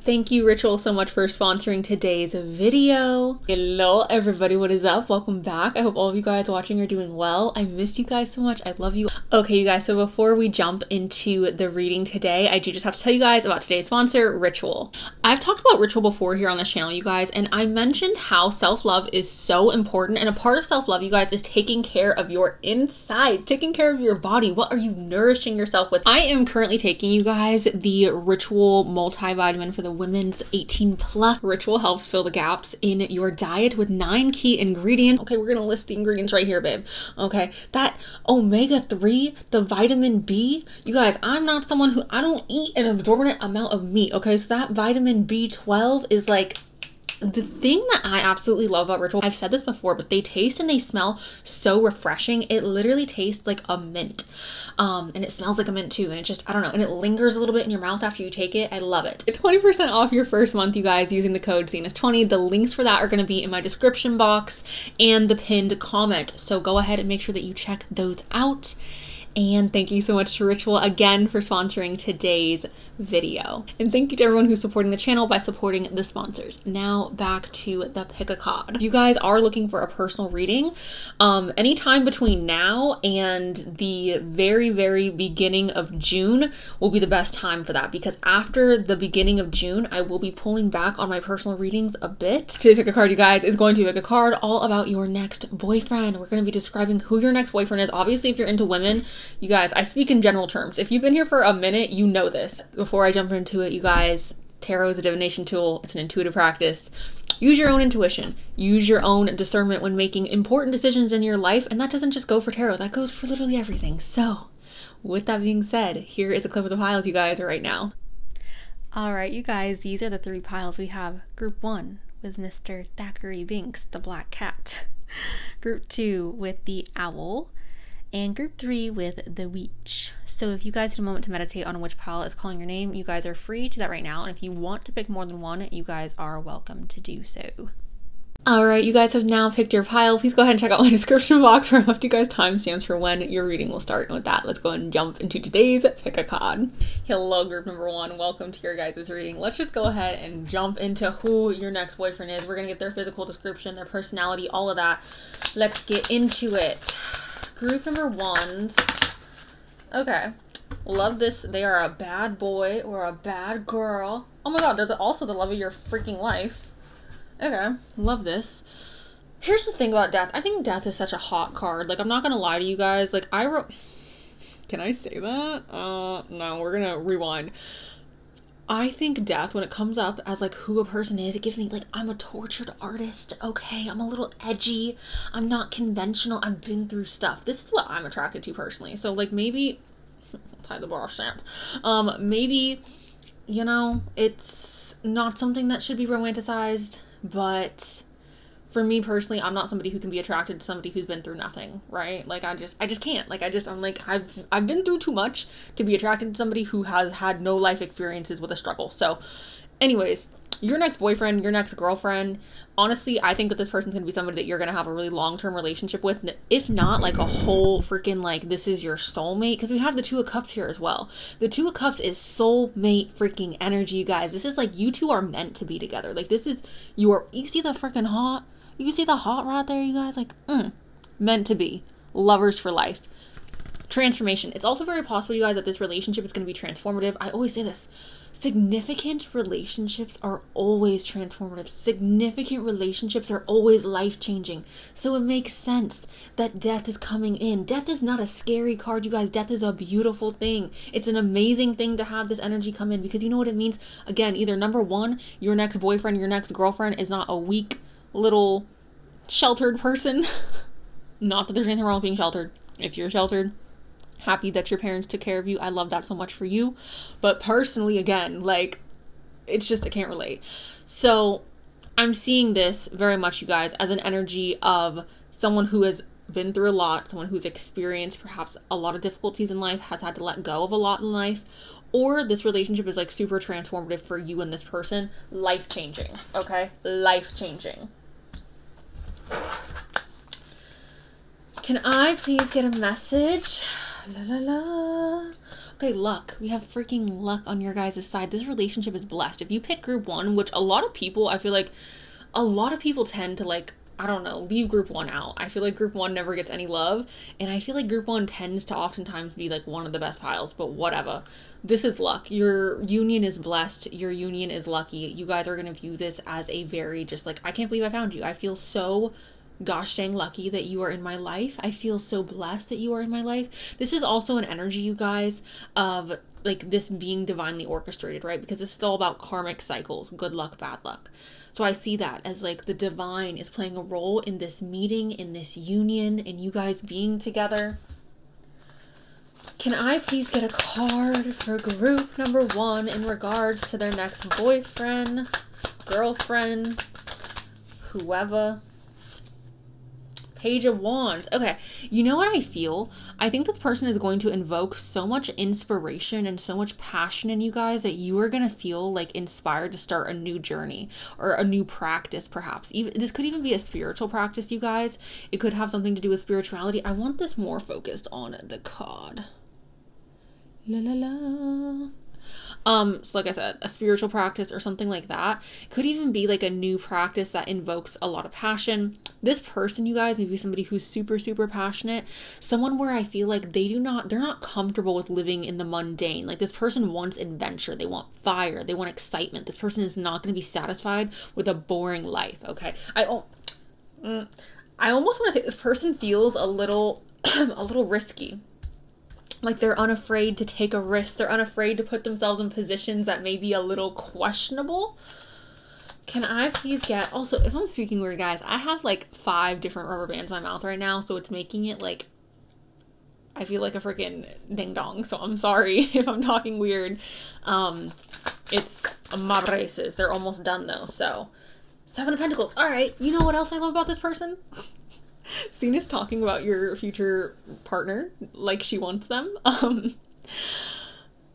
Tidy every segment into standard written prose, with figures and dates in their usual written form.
Thank you, Ritual, so much for sponsoring today's video. Hello, everybody. What is up? Welcome back. I hope all of you guys watching are doing well. I missed you guys so much. I love you. Okay, you guys, so before we jump into the reading today, I do just have to tell you guys about today's sponsor, Ritual. I've talked about Ritual before here on this channel, you guys, and I mentioned how self-love is so important, and a part of self-love, you guys, is taking care of your inside, taking care of your body. What are you nourishing yourself with? I am currently taking, you guys, the Ritual multivitamin for the women's 18+. Ritual helps fill the gaps in your diet with 9 key ingredients. Okay, we're gonna list the ingredients right here, babe. Okay, that omega-3, the vitamin B. You guys, I'm not someone who, I don't eat an absorbent amount of meat, okay? So that vitamin B12 is like the thing that I absolutely love about Ritual. I've said this before, but they taste and they smell so refreshing. It literally tastes like a mint. And it smells like a mint too. And it just, I don't know. And it lingers a little bit in your mouth after you take it. I love it. 20% off your first month, you guys, using the code Cenus20. The links for that are going to be in my description box and the pinned comment. So go ahead and make sure that you check those out. And thank you so much to Ritual again for sponsoring today's video. And thank you to everyone who's supporting the channel by supporting the sponsors. Now back to the pick a card. You guys are looking for a personal reading. Anytime between now and the very beginning of June will be the best time for that, because after the beginning of June, I will be pulling back on my personal readings a bit. Today's pick a card, you guys, is going to be pick a card all about your next boyfriend. We're going to be describing who your next boyfriend is. Obviously, if you're into women, you guys, I speak in general terms. If you've been here for a minute, you know this. Before I jump into it, you guys, tarot is a divination tool. It's an intuitive practice. Use your own intuition. Use your own discernment when making important decisions in your life. And that doesn't just go for tarot. That goes for literally everything. So with that being said, here is a clip of the piles, you guys, right now. All right, you guys, these are the 3 piles. We have group 1 with Mr. Thackeray Binks, the black cat. Group 2 with the owl. And group 3 with the witch. So if you guys need a moment to meditate on which pile is calling your name, you guys are free to do that right now. And if you want to pick more than one, you guys are welcome to do so. All right, you guys have now picked your pile. Please go ahead and check out my description box where I left you guys timestamps for when your reading will start. And with that, let's go and jump into today's pick a card. Hello, group number 1. Welcome to your guys' reading. Let's just go ahead and jump into who your next boyfriend is. We're gonna get their physical description, their personality, all of that. Let's get into it. Group number 1s. Okay. Love this. They are a bad boy or a bad girl. Oh my god, they're also the love of your freaking life. Okay. Love this. Here's the thing about death. I think death is such a hot card. Like, I'm not gonna lie to you guys. Like, I wrote... Can I say that? No, we're gonna rewind. I think death, when it comes up as like who a person is, it gives me like, I'm a tortured artist, okay? I'm a little edgy. I'm not conventional. I've been through stuff. This is what I'm attracted to personally. So like maybe, tie the bra stamp. Maybe, you know, it's not something that should be romanticized, but for me personally, I'm not somebody who can be attracted to somebody who's been through nothing, right? Like I just can't. Like I'm like, I've been through too much to be attracted to somebody who has had no life experiences with a struggle. So anyways, your next boyfriend, your next girlfriend, honestly, I think that this person's gonna be somebody that you're gonna have a really long-term relationship with. If not like a whole freaking like, this is your soulmate, because we have the 2 of Cups here as well. The 2 of Cups is soulmate freaking energy, you guys. This is like, you two are meant to be together. Like this is, you see the freaking hot? You can see the hot right there, you guys, like, meant to be. Lovers for life. Transformation. It's also very possible, you guys, that this relationship is going to be transformative. I always say this. Significant relationships are always transformative. Significant relationships are always life-changing. So it makes sense that death is coming in. Death is not a scary card, you guys. Death is a beautiful thing. It's an amazing thing to have this energy come in, because you know what it means? Again, either number 1, your next boyfriend, your next girlfriend is not a weak, little sheltered person. Not that there's anything wrong with being sheltered. If you're sheltered, happy that your parents took care of you. I love that so much for you. But personally, again, like, it's just, I can't relate. So I'm seeing this very much, you guys, as an energy of someone who has been through a lot, someone who's experienced perhaps a lot of difficulties in life, has had to let go of a lot in life, or this relationship is like super transformative for you and this person. Life-changing, okay? Life-changing. Can I please get a message? La la la. Okay, luck. We have freaking luck on your guys' side. This relationship is blessed. If you pick group 1, which a lot of people, I feel like a lot of people tend to, like, I don't know, leave group 1 out. I feel like group 1 never gets any love, and I feel like group 1 tends to oftentimes be like one of the best piles, but whatever. This is luck. Your union is blessed. Your union is lucky. You guys are going to view this as a very just like, I can't believe I found you. I feel so gosh dang lucky that you are in my life. I feel so blessed that you are in my life. This is also an energy, you guys, of like this being divinely orchestrated, right? Because this is all about karmic cycles, good luck, bad luck. So I see that as like the divine is playing a role in this meeting, in this union, in you guys being together. Can I please get a card for group number 1 in regards to their next boyfriend, girlfriend, whoever? Page of Wands. Okay, you know what I feel? I think this person is going to invoke so much inspiration and so much passion in you guys that you are going to feel like inspired to start a new journey or a new practice, perhaps. Even this could even be a spiritual practice, you guys. It could have something to do with spirituality. I want this more focused on the card. La la la. So like I said, a spiritual practice or something like that. Could even be like a new practice that invokes a lot of passion. This person, you guys, maybe somebody who's super, super passionate. Someone where I feel like they're not comfortable with living in the mundane. Like this person wants adventure. They want fire. They want excitement. This person is not going to be satisfied with a boring life. Okay. I almost want to say this person feels a little, a little risky. Like they're unafraid to take a risk. They're unafraid to put themselves in positions that may be a little questionable. Can I please get, also, if I'm speaking weird, guys, I have like 5 different rubber bands in my mouth right now, so it's making it like, I feel like a freaking ding dong, so I'm sorry if I'm talking weird. It's my braces. They're almost done though, so. 7 of Pentacles. All right, you know what else I love about this person? Cenus talking about your future partner like she wants them.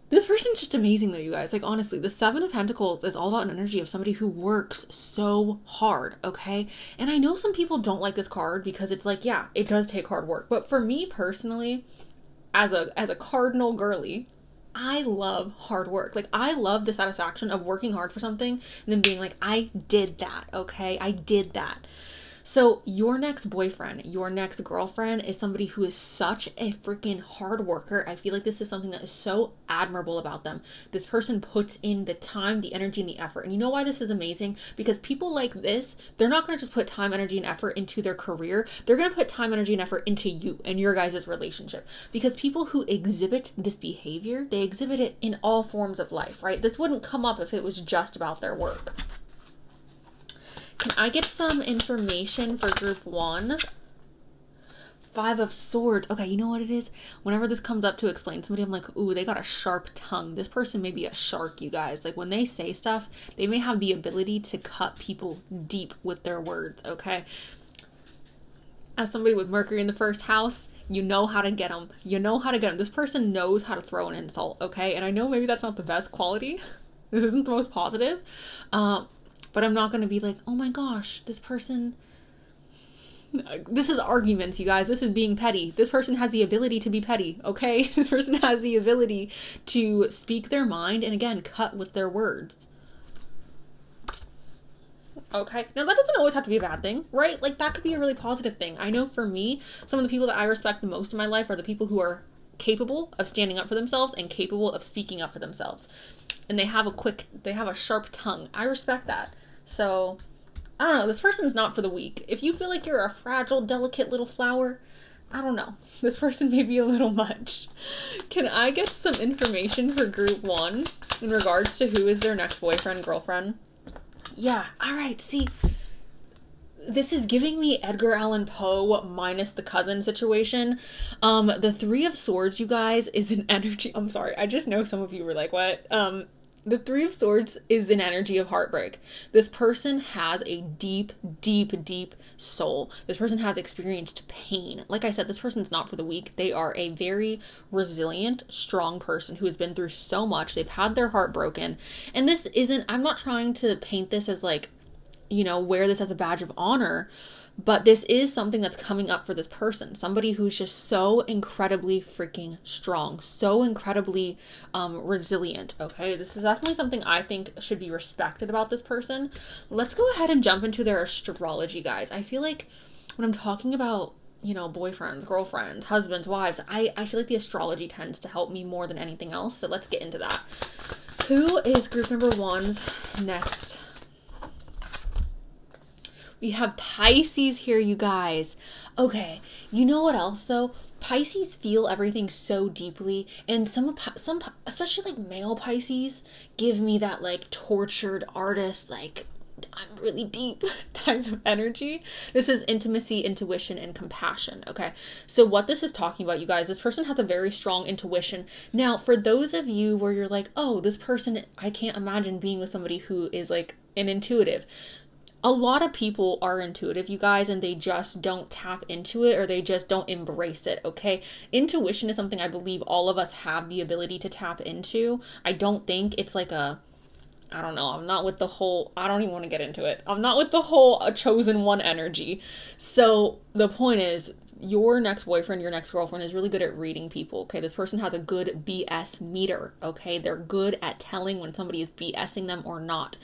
This person's just amazing though, you guys. Like honestly, the 7 of Pentacles is all about an energy of somebody who works so hard, okay? And I know some people don't like this card because it's like, yeah, it does take hard work. But for me personally, as a cardinal girly, I love hard work. Like I love the satisfaction of working hard for something and then being like, I did that, okay? I did that. So your next boyfriend, your next girlfriend is somebody who is such a freaking hard worker. I feel like this is something that is so admirable about them. This person puts in the time, the energy, and the effort. And you know why this is amazing? Because people like this, they're not going to just put time, energy, and effort into their career. They're going to put time, energy, and effort into you and your guys' relationship. Because people who exhibit this behavior, they exhibit it in all forms of life, right? This wouldn't come up if it was just about their work. Can I get some information for group 1? 5 of Swords. Okay, you know what it is? Whenever this comes up to explain to somebody, I'm like, ooh, they got a sharp tongue. This person may be a shark, you guys. Like when they say stuff, they may have the ability to cut people deep with their words, okay? As somebody with Mercury in the 1st house, you know how to get them. You know how to get them. This person knows how to throw an insult, okay? And I know maybe that's not the best quality. This isn't the most positive. But I'm not going to be like, oh my gosh, this person, this is arguments, you guys. This is being petty. This person has the ability to be petty, okay? This person has the ability to speak their mind and again, cut with their words. Okay, now that doesn't always have to be a bad thing, right? Like that could be a really positive thing. I know for me, some of the people that I respect the most in my life are the people who are capable of standing up for themselves and capable of speaking up for themselves. And they have a sharp tongue. I respect that. So, I don't know, this person's not for the weak. If you feel like you're a fragile, delicate little flower, I don't know. This person may be a little much. Can I get some information for group 1 in regards to who is their next boyfriend, girlfriend? Yeah, all right, see, this is giving me Edgar Allan Poe minus the cousin situation. The 3 of Swords, you guys, is an energy. I'm sorry, I just know some of you were like, what? The 3 of Swords is an energy of heartbreak. This person has a deep, deep, deep soul. This person has experienced pain. Like I said, this person's not for the weak. They are a very resilient, strong person who has been through so much. They've had their heart broken. And this isn't, I'm not trying to paint this as like, you know, wear this as a badge of honor. But this is something that's coming up for this person. Somebody who's just so incredibly freaking strong, so incredibly resilient, okay? This is definitely something I think should be respected about this person. Let's go ahead and jump into their astrology, guys. I feel like when I'm talking about, you know, boyfriends, girlfriends, husbands, wives, I feel like the astrology tends to help me more than anything else. So let's get into that. Who is group number one's next? We have Pisces here, you guys. Okay, you know what else though? Pisces feel everything so deeply, and some especially like male Pisces give me that like tortured artist, like I'm really deep type of energy. This is intimacy, intuition, and compassion. Okay, so what this is talking about, you guys, this person has a very strong intuition. Now, for those of you where you're like, oh, this person, I can't imagine being with somebody who is like an intuitive. A lot of people are intuitive, you guys, and they just don't tap into it, or they just don't embrace it, okay? Intuition is something I believe all of us have the ability to tap into. I don't think it's like a, I don't know, I'm not with the whole, I don't even want to get into it. I'm not with the whole chosen one energy. So the point is, your next boyfriend, your next girlfriend is really good at reading people, okay? This person has a good BS meter, okay? They're good at telling when somebody is BSing them or not.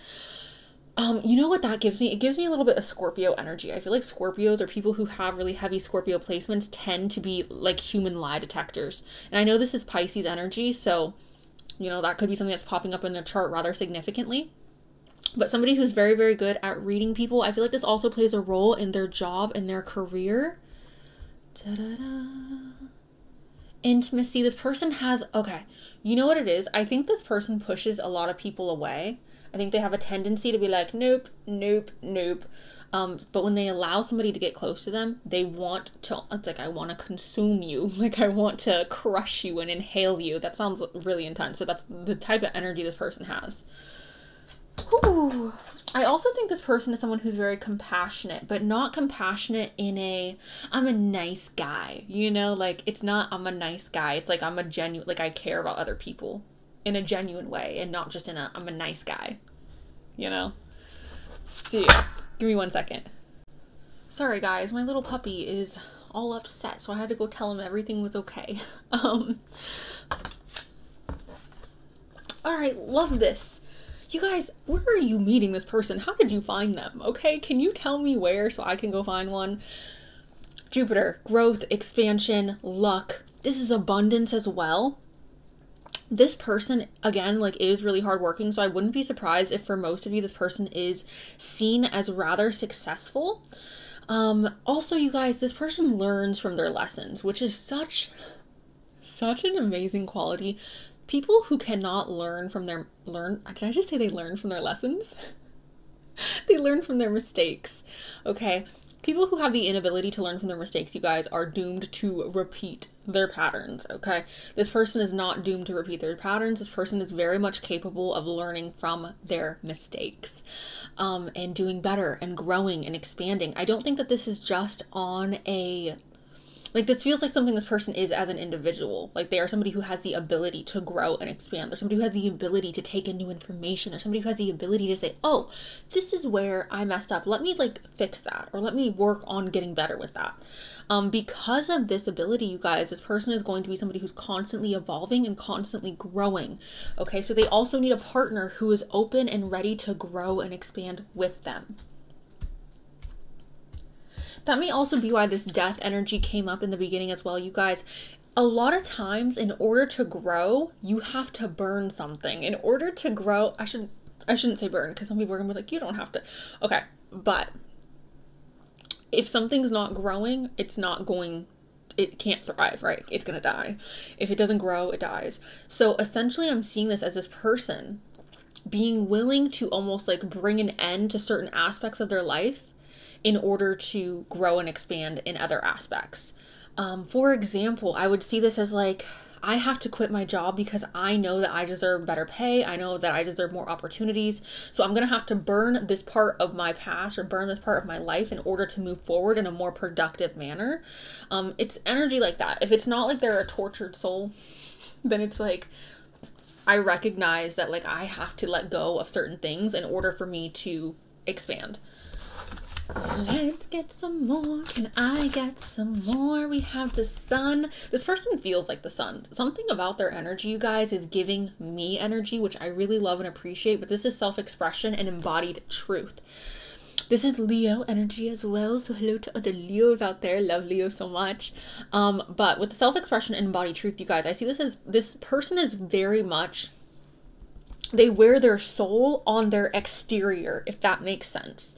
You know what that gives me? It gives me a little bit of Scorpio energy. I feel like Scorpios, or people who have really heavy Scorpio placements, tend to be like human lie detectors. And I know this is Pisces energy, so, you know, that could be something that's popping up in their chart rather significantly. But somebody who's very, very good at reading people, I feel like this also plays a role in their job and their career. Da-da-da. Intimacy. This person has, okay, you know what it is? I think this person pushes a lot of people away. I think they have a tendency to be like, nope, nope, nope. But when they allow somebody to get close to them, they want to, it's like, I want to consume you. Like, I want to crush you and inhale you. That sounds really intense, but that's the type of energy this person has. Ooh. I also think this person is someone who's very compassionate, but not compassionate in a, I'm a nice guy, you know? Like, it's not, I'm a nice guy. It's like, I'm a genuine, like, I care about other people in a genuine way, and not just in a, I'm a nice guy, you know? So yeah, give me 1 second. Sorry guys, my little puppy is all upset, so I had to go tell him everything was okay. All right, love this. You guys, where are you meeting this person? How did you find them? Okay, can you tell me where so I can go find one? Jupiter, growth, expansion, luck. This is abundance as well. This person, again, like, is really hardworking, so I wouldn't be surprised if for most of you this person is seen as rather successful. Also, you guys, this person learns from their lessons, which is such an amazing quality. People who cannot learn from their, did I just say they learn from their lessons? They learn from their mistakes, okay? People who have the inability to learn from their mistakes, you guys, are doomed to repeat their patterns, okay? This person is not doomed to repeat their patterns. This person is very much capable of learning from their mistakes, and doing better and growing and expanding. I don't think that this is just on a, like, this feels like something this person is as an individual. Like, they are somebody who has the ability to grow and expand. They're somebody who has the ability to take in new information. They're somebody who has the ability to say, oh, this is where I messed up. Let me, like, fix that. Or let me work on getting better with that. Because of this ability, you guys, this person is going to be somebody who's constantly evolving and constantly growing. Okay, so they also need a partner who is open and ready to grow and expand with them. That may also be why this death energy came up in the beginning as well, you guys. A lot of times, in order to grow, you have to burn something. In order to grow, I shouldn't say burn, because some people are gonna be like, you don't have to. Okay, but if something's not growing, it can't thrive, right? It's gonna die. If it doesn't grow, it dies. So essentially, I'm seeing this as this person being willing to almost like bring an end to certain aspects of their life in order to grow and expand in other aspects. For example, I would see this as like, I have to quit my job because I know that I deserve better pay. I know that I deserve more opportunities. So I'm going to have to burn this part of my past or burn this part of my life in order to move forward in a more productive manner. It's energy like that. If it's not like they're a tortured soul, then it's like, I recognize that like I have to let go of certain things in order for me to expand. Let's get some more. Can I get some more? We have the sun. This person feels like the sun. Something about their energy, you guys, is giving me energy, which I really love and appreciate, but this is self-expression and embodied truth. This is Leo energy as well, so hello to other Leos out there. Love Leo so much. But with the self-expression and embodied truth, you guys, I see this as, this person is very much, they wear their soul on their exterior, if that makes sense.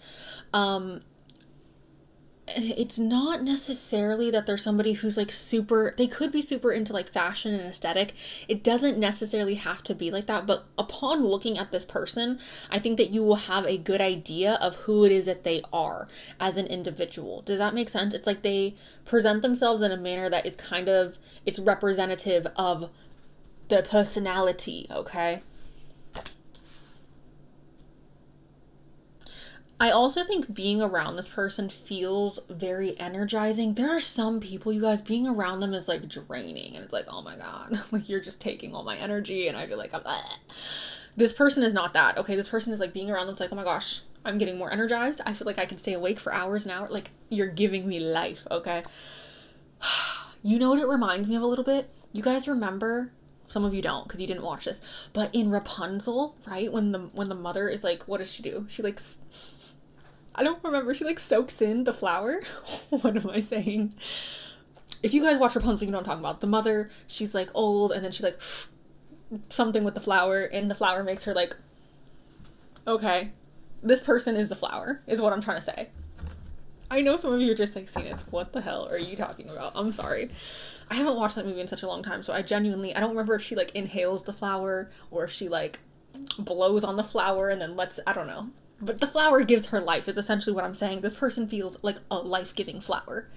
It's not necessarily that they're somebody who's like super, they could be super into like fashion and aesthetic. It doesn't necessarily have to be like that, but upon looking at this person, I think that you will have a good idea of who it is that they are as an individual. Does that make sense? It's like they present themselves in a manner that is kind of, it's representative of their personality, okay? I also think being around this person feels very energizing. There are some people, you guys, being around them is like draining, and it's like, oh my God, like you're just taking all my energy, and I feel like this person is not that, okay? This person is like, being around them, it's like, oh my gosh, I'm getting more energized. I feel like I can stay awake for hours and hours. Like, you're giving me life, okay? You know what it reminds me of a little bit? You guys remember, some of you don't because you didn't watch this, but in Rapunzel, right? When the mother is like, what does she do? She like, I don't remember. She like soaks in the flour. What am I saying? If you guys watch Rapunzel, you know what I'm talking about. The mother, she's like old, and then she like something with the flour, and the flour makes her like, okay, this person is the flour, is what I'm trying to say. I know some of you are just like, Cenus, what the hell are you talking about? I'm sorry. I haven't watched that movie in such a long time, so I don't remember if she like inhales the flour or if she like blows on the flour and then lets, I don't know. But the flower gives her life is essentially what I'm saying. This person feels like a life-giving flower.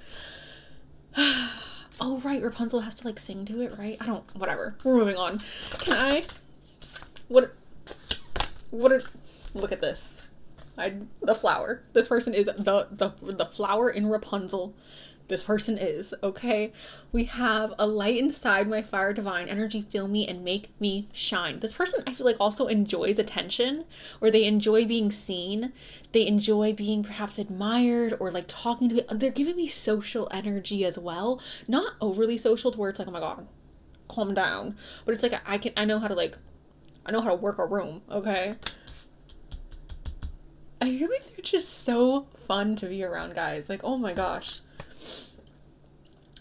Oh, right. Rapunzel has to like sing to it, right? Whatever. We're moving on. Can I? Look at this. The flower. This person is the flower in Rapunzel. This person is, okay? We have a light inside my fire divine energy, fill me and make me shine. This person, I feel like, also enjoys attention, or they enjoy being seen. They enjoy being perhaps admired or like talking to me. They're giving me social energy as well. Not overly social to where it's like, oh my God, calm down. But it's like, I know how to work a room, okay? I feel like they're just so fun to be around, guys. Like, oh my gosh.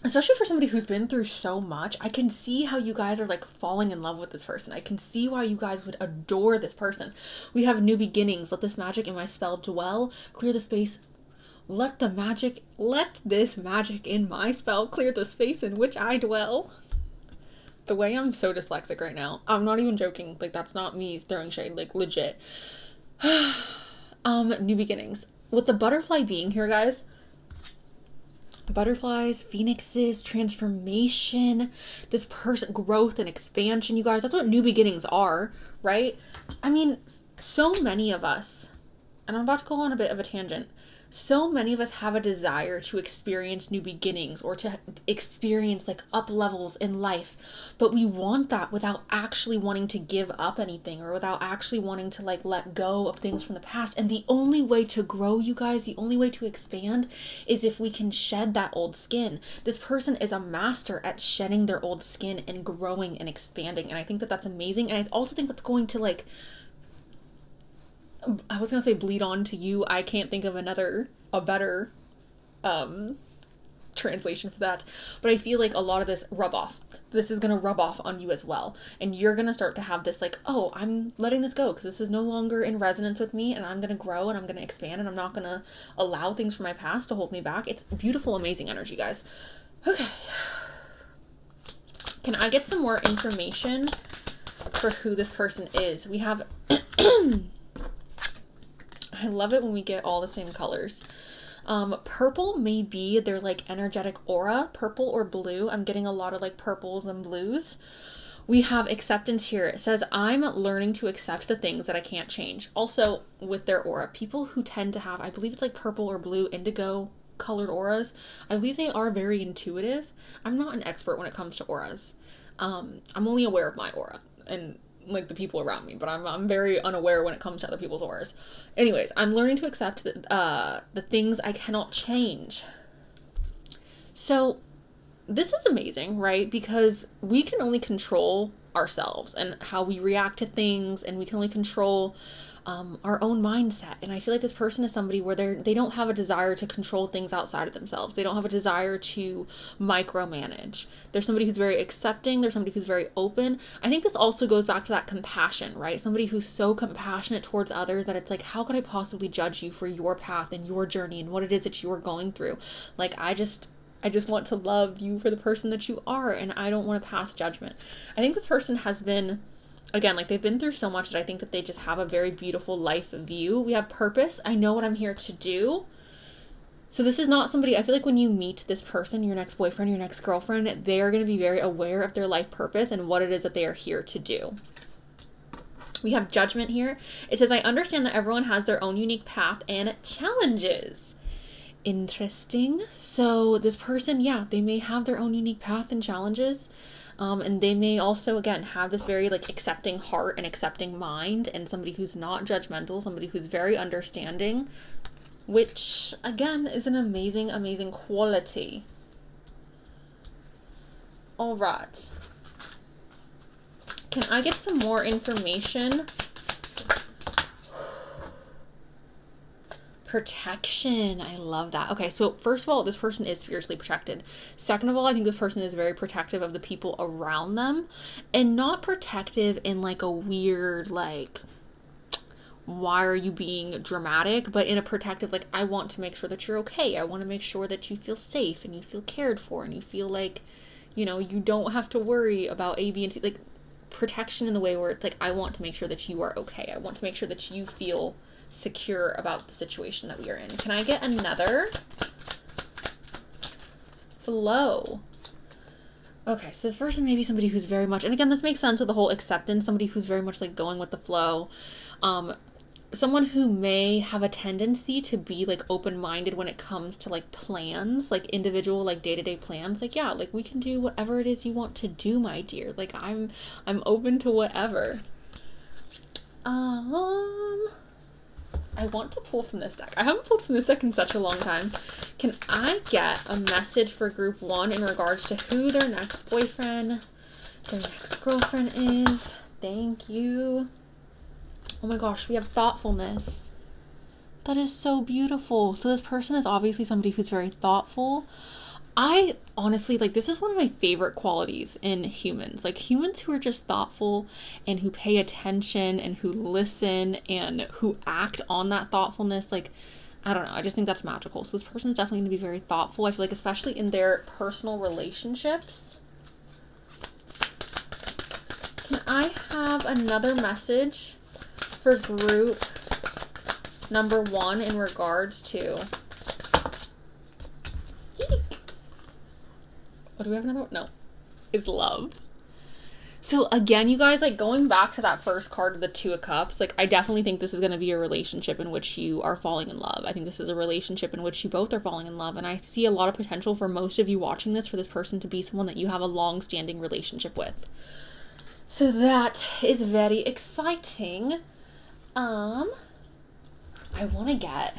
Especially for somebody who's been through so much, I can see how you guys are like falling in love with this person. I can see why you guys would adore this person. We have new beginnings. Let this magic in my spell dwell. Clear the space. Let this magic in my spell clear the space in which I dwell. The way I'm so dyslexic right now. I'm not even joking. Like, that's not me throwing shade. Like, legit. New beginnings. With the butterfly being here, guys, butterflies, phoenixes, transformation, this person, growth and expansion, you guys, that's what new beginnings are, right? I mean, so many of us, and I'm about to go on a bit of a tangent, so many of us have a desire to experience new beginnings or to experience like up levels in life, but we want that without actually wanting to give up anything or without actually wanting to like let go of things from the past. And the only way to grow, you guys, the only way to expand is if we can shed that old skin. This person is a master at shedding their old skin and growing and expanding. And I think that that's amazing. And I also think that's going to like, I was gonna say bleed on to you. I can't think of a better translation for that. But I feel like a lot of this this is gonna rub off on you as well. And you're gonna start to have this like, oh, I'm letting this go because this is no longer in resonance with me, and I'm gonna grow and I'm gonna expand, and I'm not gonna allow things from my past to hold me back. It's beautiful, amazing energy, guys. Okay. Can I get some more information for who this person is? We have I love it when we get all the same colors. Purple may be their like energetic aura, purple or blue. I'm getting a lot of like purples and blues. We have acceptance here. It says, I'm learning to accept the things that I can't change. Also with their aura, people who tend to have, I believe it's like purple or blue, indigo colored auras, I believe they are very intuitive. I'm not an expert when it comes to auras. I'm only aware of my aura, and like the people around me, but I'm very unaware when it comes to other people's auras. Anyways, I'm learning to accept the things I cannot change. So this is amazing, right? Because we can only control ourselves and how we react to things, and we can only control our own mindset. And I feel like this person is somebody where they don't have a desire to control things outside of themselves. They don't have a desire to micromanage. They're somebody who's very accepting. They're somebody who's very open. I think this also goes back to that compassion, right? Somebody who's so compassionate towards others that it's like, how could I possibly judge you for your path and your journey and what it is that you're going through? Like, I just want to love you for the person that you are, and I don't want to pass judgment. I think this person has been, again, like they've been through so much that I think that they just have a very beautiful life view. We have purpose. I know what I'm here to do. So this is not somebody, I feel like when you meet this person, your next boyfriend, your next girlfriend, they're going to be very aware of their life purpose and what it is that they are here to do. We have judgment here. It says, I understand that everyone has their own unique path and challenges. Interesting. So this person, yeah, they may have their own unique path and challenges. And they may also, again, have this very like accepting heart and accepting mind, and somebody who's not judgmental, somebody who's very understanding, which again is an amazing, amazing quality. All right. Can I get some more information? Protection. I love that. Okay, so first of all, this person is spiritually protected. Second of all, I think this person is very protective of the people around them, and not protective in like a weird, like, why are you being dramatic, but in a protective, like, I want to make sure that you're okay. I want to make sure that you feel safe and you feel cared for and you feel like, you know, you don't have to worry about A, B, and C. Like, protection in the way where it's like, I want to make sure that you are okay. I want to make sure that you feel secure about the situation that we are in. Can I get another flow? Okay, so this person may be somebody who's very much, and again, this makes sense with the whole acceptance, somebody who's very much like going with the flow. Someone who may have a tendency to be like open-minded when it comes to like plans, like individual, like day-to-day plans. Like, yeah, like we can do whatever it is you want to do, my dear. Like I'm open to whatever. I want to pull from this deck. I haven't pulled from this deck in such a long time. Can I get a message for group 1 in regards to who their next boyfriend, their next girlfriend is? Thank you. Oh my gosh, we have thoughtfulness. That is so beautiful. So this person is obviously somebody who's very thoughtful. I honestly, like, this is one of my favorite qualities in humans. Like, humans who are just thoughtful and who pay attention and who listen and who act on that thoughtfulness. Like, I don't know. I just think that's magical. So this person is definitely going to be very thoughtful. I feel like especially in their personal relationships. Can I have another message for group number 1 in regards to... Oh, do we have another one? No. Is love. So again, you guys, like going back to that first card of the 2 of Cups, like I definitely think this is going to be a relationship in which you are falling in love. I think this is a relationship in which you both are falling in love. And I see a lot of potential for most of you watching this for this person to be someone that you have a long-standing relationship with. So that is very exciting. I want to get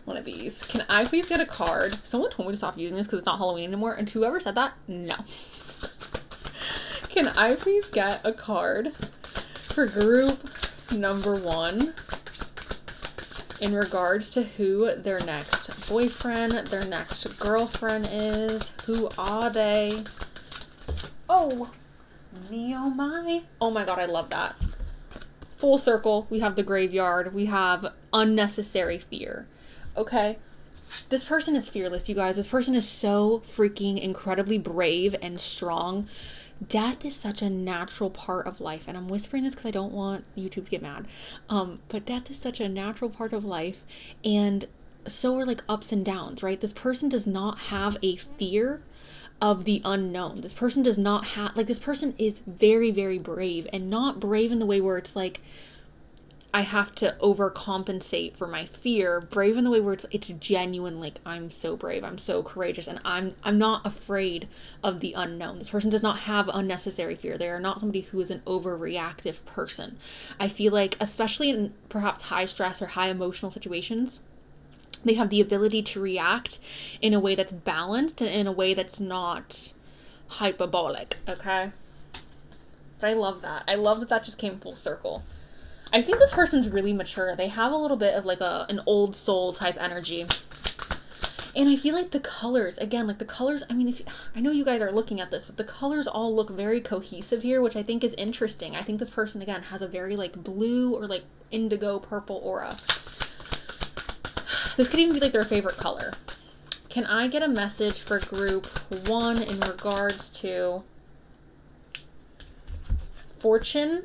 one of these. Can I please get a card? Someone told me to stop using this because it's not Halloween anymore, and whoever said that, no. Can I please get a card for group number 1 in regards to who their next boyfriend, their next girlfriend is? Who are they? Oh, me, oh my. Oh my god, I love that. Full circle. We have the graveyard. We have unnecessary fear. Okay, this person is fearless, you guys. This person is so freaking incredibly brave and strong. Death is such a natural part of life, and I'm whispering this because I don't want YouTube to get mad. But death is such a natural part of life, and so are like ups and downs, right? This person does not have a fear of the unknown. This person does not have, like, this person is very, very brave, and not brave in the way where it's like, I have to overcompensate for my fear. Brave in the way where it's genuine, like I'm so brave, I'm so courageous, and I'm not afraid of the unknown. This person does not have unnecessary fear. They are not somebody who is an overreactive person. I feel like, especially in perhaps high stress or high emotional situations, they have the ability to react in a way that's balanced and in a way that's not hyperbolic, okay? But I love that. I love that that just came full circle. I think this person's really mature. They have a little bit of like an old soul type energy. And I feel like the colors, again, like the colors, I mean, I know you guys are looking at this, but the colors all look very cohesive here, which I think is interesting. I think this person, again, has a very like blue or like indigo purple aura. This could even be like their favorite color. Can I get a message for group 1 in regards to fortune?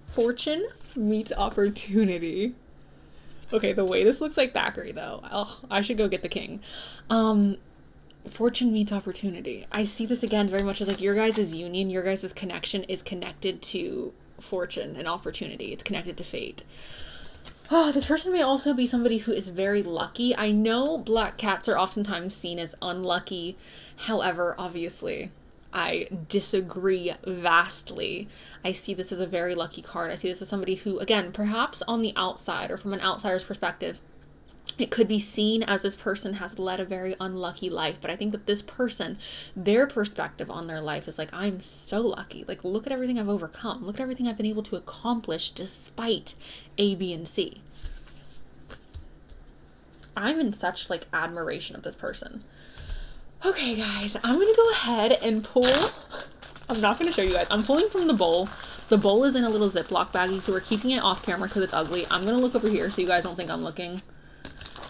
Fortune meets opportunity. Okay, the way this looks like Thackeray though. Oh, I should go get the king. Fortune meets opportunity. I see this again very much as like your guys' union, your guys' connection is connected to fortune and opportunity. It's connected to fate. Oh, this person may also be somebody who is very lucky. I know black cats are oftentimes seen as unlucky. However, obviously, I disagree vastly. I see this as a very lucky card. I see this as somebody who, again, perhaps on the outside or from an outsider's perspective, it could be seen as this person has led a very unlucky life. But I think that this person, their perspective on their life is like, I'm so lucky. Like, look at everything I've overcome. Look at everything I've been able to accomplish despite A, B, and C. I'm in such like admiration of this person. Okay, guys, I'm going to go ahead and pull. I'm not going to show you guys. I'm pulling from the bowl. The bowl is in a little Ziploc baggie, so we're keeping it off camera because it's ugly. I'm going to look over here so you guys don't think I'm looking.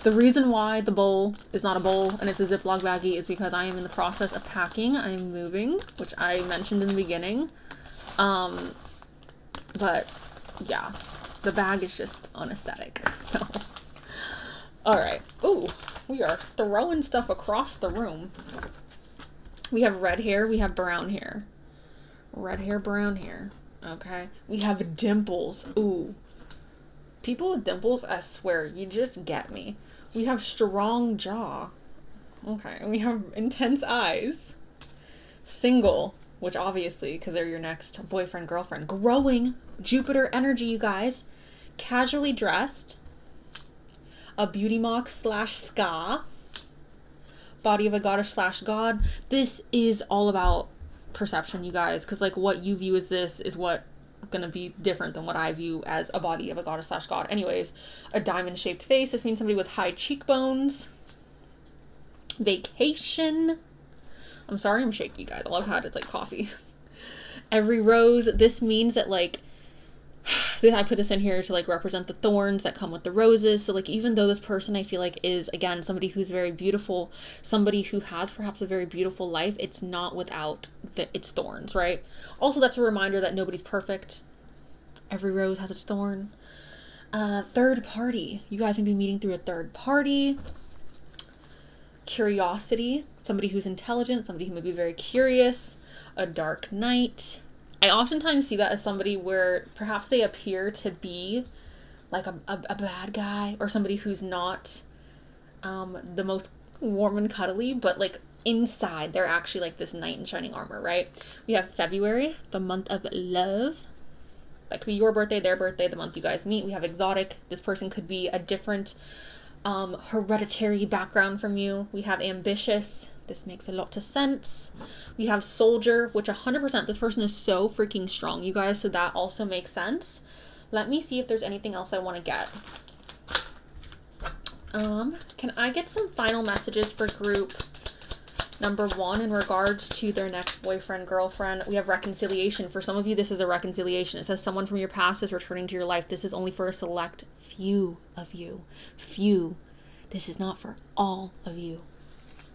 The reason why the bowl is not a bowl and it's a Ziploc baggie is because I am in the process of packing. I'm moving, which I mentioned in the beginning. But yeah, the bag is just unaesthetic. So, all right. Ooh, we are throwing stuff across the room. We have red hair. We have brown hair. Red hair, brown hair. Okay. We have dimples. Ooh. People with dimples, I swear, you just get me. We have strong jaw. Okay. And we have intense eyes. Single, which obviously, because they're your next boyfriend, girlfriend. Growing Jupiter energy, you guys. Casually dressed. A beauty mock / ska. Body of a goddess / god. This is all about perception, you guys. Because like what you view as this is what gonna be different than what I view as a body of a goddess / god. Anyways, a diamond shaped face. This means somebody with high cheekbones. Vacation. I'm sorry I'm shaky, guys. All I've had is like coffee. Every rose. This means that like I put this in here to like represent the thorns that come with the roses. So like even though this person I feel like is again somebody who's very beautiful, somebody who has perhaps a very beautiful life, it's not without its thorns, right? Also, that's a reminder that nobody's perfect. Every rose has its thorn. Third party. You guys may be meeting through a third party. Curiosity. Somebody who's intelligent, somebody who may be very curious. A dark night. I oftentimes see that as somebody where perhaps they appear to be like a bad guy or somebody who's not the most warm and cuddly, but like inside they're actually like this knight in shining armor, right? We have February, the month of love. That could be your birthday, their birthday, the month you guys meet. We have exotic. This person could be a different hereditary background from you. We have ambitious. This makes a lot of sense. We have soldier, which 100%, this person is so freaking strong, you guys, so that also makes sense. Let me see if there's anything else I want to get. Can I get some final messages for group number 1 in regards to their next boyfriend, girlfriend? We have reconciliation. For some of you, this is a reconciliation. It says someone from your past is returning to your life. This is only for a select few of you. Few. This is not for all of you.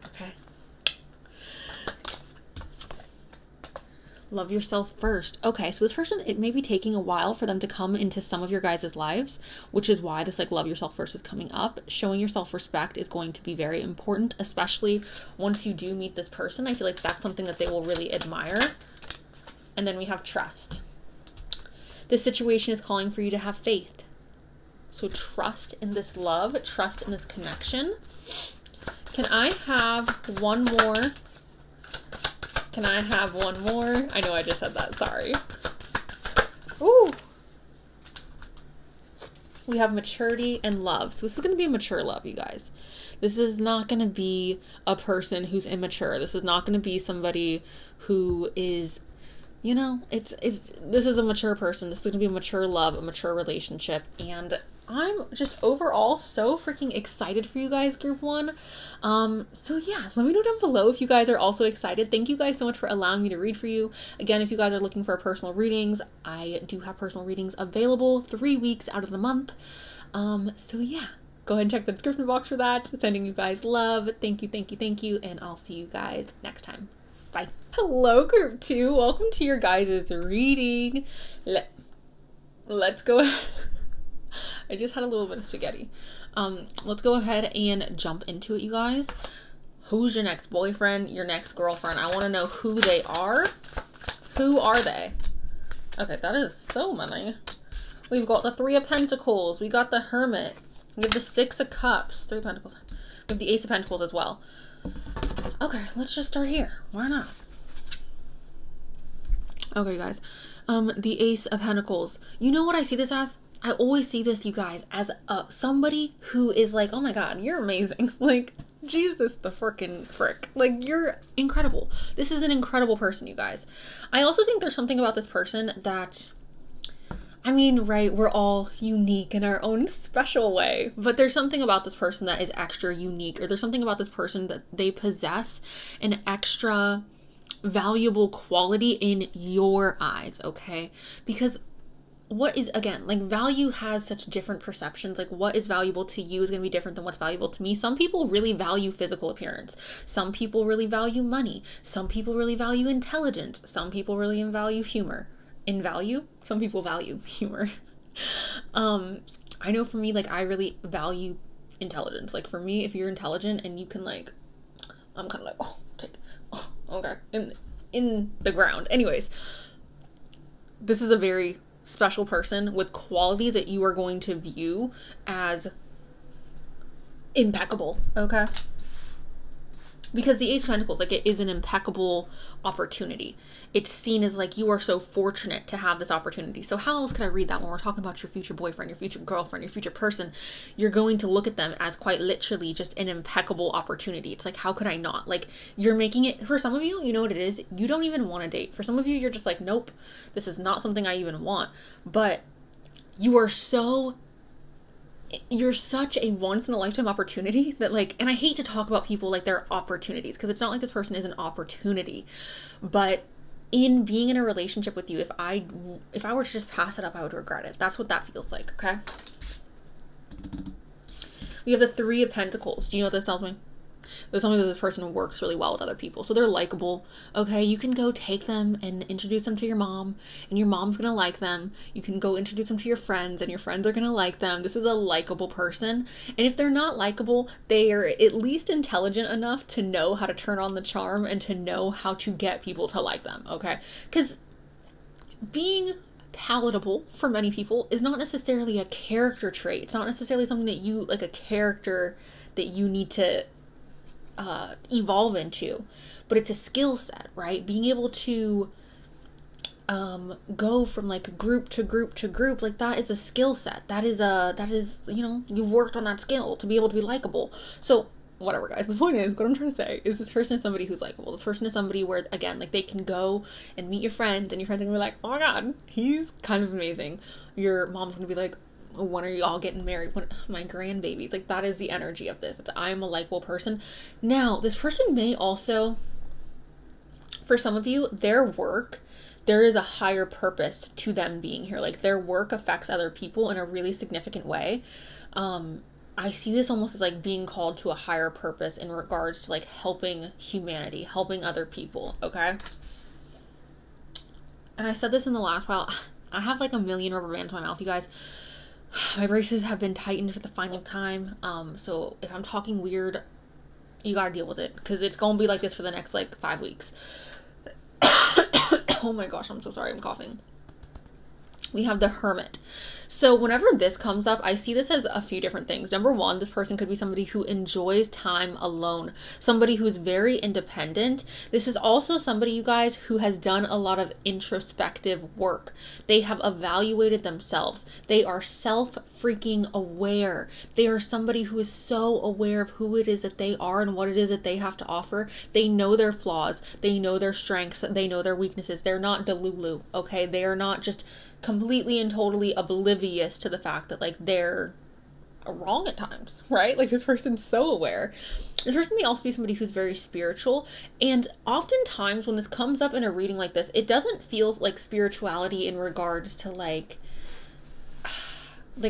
Okay. Love yourself first. Okay, so this person, it may be taking a while for them to come into some of your guys' lives, which is why this like love yourself first is coming up. Showing yourself respect is going to be very important, especially once you do meet this person. I feel like that's something that they will really admire. And then we have trust. This situation is calling for you to have faith. So trust in this love, trust in this connection. Can I have one more? Can I have one more? I know I just said that, sorry. Ooh. We have maturity and love. So this is going to be a mature love, you guys. This is not going to be a person who's immature. This is not going to be somebody who is, you know, this is a mature person. This is going to be a mature love, a mature relationship. And I'm just overall so freaking excited for you guys, group 1. So yeah, let me know down below if you guys are also excited. Thank you guys so much for allowing me to read for you. Again, if you guys are looking for personal readings, I do have personal readings available 3 weeks out of the month. So yeah, go ahead and check the description box for that. Sending you guys love. Thank you, thank you, thank you. And I'll see you guys next time. Bye. Hello, group 2. Welcome to your guys' reading. Let's go. I just had a little bit of spaghetti. Let's go ahead and jump into it, you guys. Who's your next boyfriend, your next girlfriend? I want to know who they are. Who are they? Okay, that is so many. We've got the 3 of Pentacles. We got the Hermit. We have the 6 of Cups. 3 of Pentacles. We have the Ace of Pentacles as well. Okay, let's just start here. Why not? Okay, guys. The Ace of Pentacles. You know what I see this as? I always see this, you guys, as somebody who is like, oh my God, you're amazing. Like, Jesus the frickin' frick. Like, you're incredible. This is an incredible person, you guys. I also think there's something about this person that, I mean, right, we're all unique in our own special way, but there's something about this person that is extra unique, or there's something about this person that they possess an extra valuable quality in your eyes, okay? Because what is, again, like, value has such different perceptions. Like, what is valuable to you is going to be different than what's valuable to me. Some people really value physical appearance. Some people really value money. Some people really value intelligence. Some people really value humor. Some people value humor. I know for me, like, I really value intelligence. Like, for me, if you're intelligent and you can, like, I'm kind of like, okay, in the ground. Anyways, this is a very special person with qualities that you are going to view as impeccable, okay? Because the Ace of Pentacles, like, it is an impeccable opportunity. It's seen as like, you are so fortunate to have this opportunity. So how else could I read that when we're talking about your future boyfriend, your future girlfriend, your future person? You're going to look at them as quite literally just an impeccable opportunity. It's like, how could I not? Like, you're making it, for some of you, you know what it is? You don't even want to date. For some of you, you're just like, nope, this is not something I even want. But you are so, you're such a once in a lifetime opportunity that, like, and I hate to talk about people like they're opportunities, because it's not like this person is an opportunity, but in being in a relationship with you, if I were to just pass it up, I would regret it. That's what that feels like, okay? We have the 3 of Pentacles. Do you know what this tells me? This tells me that this person works really well with other people. So they're likable, okay? You can go take them and introduce them to your mom, and your mom's gonna like them. You can go introduce them to your friends, and your friends are gonna like them. This is a likable person. And if they're not likable, they are at least intelligent enough to know how to turn on the charm and to know how to get people to like them, okay? Because being palatable for many people is not necessarily a character trait. It's not necessarily something that you, like, a character that you need to evolve into, but it's a skill set, right? Being able to go from, like, group to group to group, like, that is a skill set. That is, you know, you've worked on that skill to be able to be likable. So whatever, guys, the point is, what I'm trying to say is, this person is somebody who's likable. This person is somebody where, again, like, they can go and meet your friends, and your friends are gonna be like, oh my God, he's kind of amazing. Your mom's gonna be like, when are you all getting married? When, my grandbabies. Like, that is the energy of this. It's, I'm a likable person. Now, this person may also, for some of you, their work, there is a higher purpose to them being here. Like, their work affects other people in a really significant way. I see this almost as, like, being called to a higher purpose in regards to, like, helping humanity, helping other people, okay? And I said this in the last while. I have, like, a million rubber bands in my mouth, you guys. My braces have been tightened for the final time, so if I'm talking weird, you gotta deal with it, because it's gonna be like this for the next, like, 5 weeks. Oh my gosh, I'm so sorry, I'm coughing. we have the Hermit. So whenever this comes up, I see this as a few different things. Number one, this person could be somebody who enjoys time alone, somebody who's very independent. This is also somebody, you guys, who has done a lot of introspective work. They have evaluated themselves. They are self-freaking aware. They are somebody who is so aware of who it is that they are and what it is that they have to offer. They know their flaws. They know their strengths. They know their weaknesses. They're not delulu, okay? They are not just completely and totally oblivious to the fact that like they're wrong at times, right? Like this person's so aware. This person may also be somebody who's very spiritual, and oftentimes when this comes up in a reading like this, it doesn't feel like spirituality in regards to like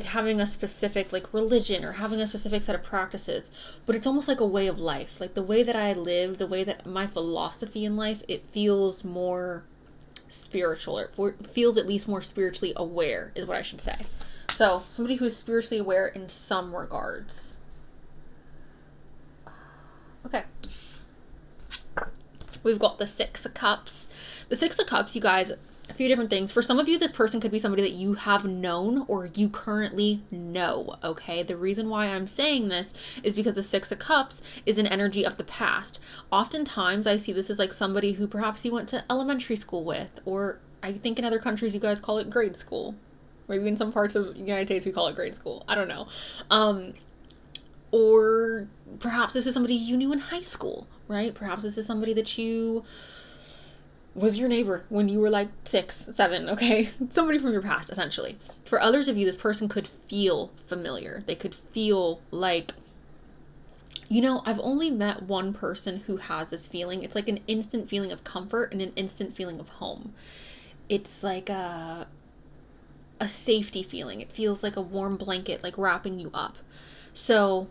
having a specific like religion or having a specific set of practices, but it's almost like a way of life. Like the way that I live, the way that my philosophy in life, it feels more spiritual, or feels at least more spiritually aware is what I should say. So somebody who is spiritually aware in some regards. Okay. We've got the Six of Cups. The Six of Cups, you guys, a few different things. For some of you, this person could be somebody that you have known or you currently know, okay? The reason why I'm saying this is because the Six of Cups is an energy of the past. Oftentimes, I see this as like somebody who perhaps you went to elementary school with, or I think in other countries you guys call it grade school. Maybe in some parts of the United States we call it grade school. I don't know. Or perhaps this is somebody you knew in high school, right? Perhaps this is somebody that you was your neighbor when you were like 6, 7, okay? Somebody from your past, essentially. For others of you, this person could feel familiar. They could feel like, you know, I've only met one person who has this feeling. It's like an instant feeling of comfort and an instant feeling of home. It's like a safety feeling. It feels like a warm blanket, like wrapping you up. So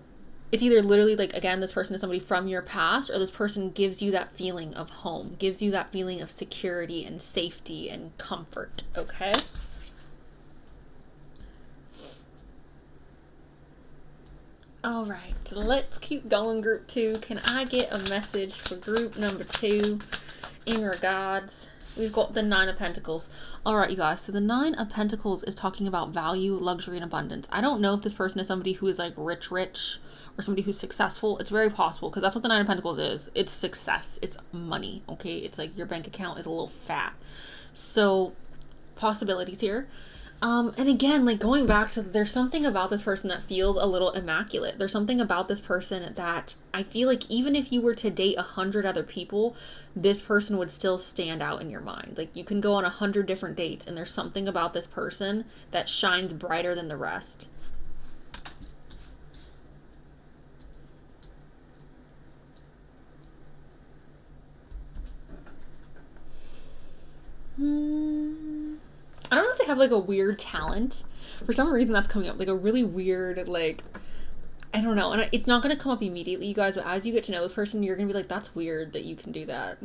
it's either literally like, again, this person is somebody from your past, or this person gives you that feeling of home, gives you that feeling of security and safety and comfort, okay? All right, let's keep going, group 2. Can I get a message for group number 2 in regards? We've got the Nine of Pentacles. All right, you guys. So the Nine of Pentacles is talking about value, luxury, and abundance. I don't know if this person is somebody who is like rich, or somebody who's successful. It's very possible, because that's what the Nine of Pentacles is. It's success. It's money, okay? It's like your bank account is a little fat. So possibilities here. And again, like going back to, there's something about this person that feels a little immaculate. There's something about this person that I feel like even if you were to date 100 other people, this person would still stand out in your mind. Like you can go on 100 different dates and there's something about this person that shines brighter than the rest. I don't know if they have like a weird talent. For some reason that's coming up, like a really weird, like, I don't know. And it's not going to come up immediately, you guys, but as you get to know this person, you're going to be like, that's weird that you can do that.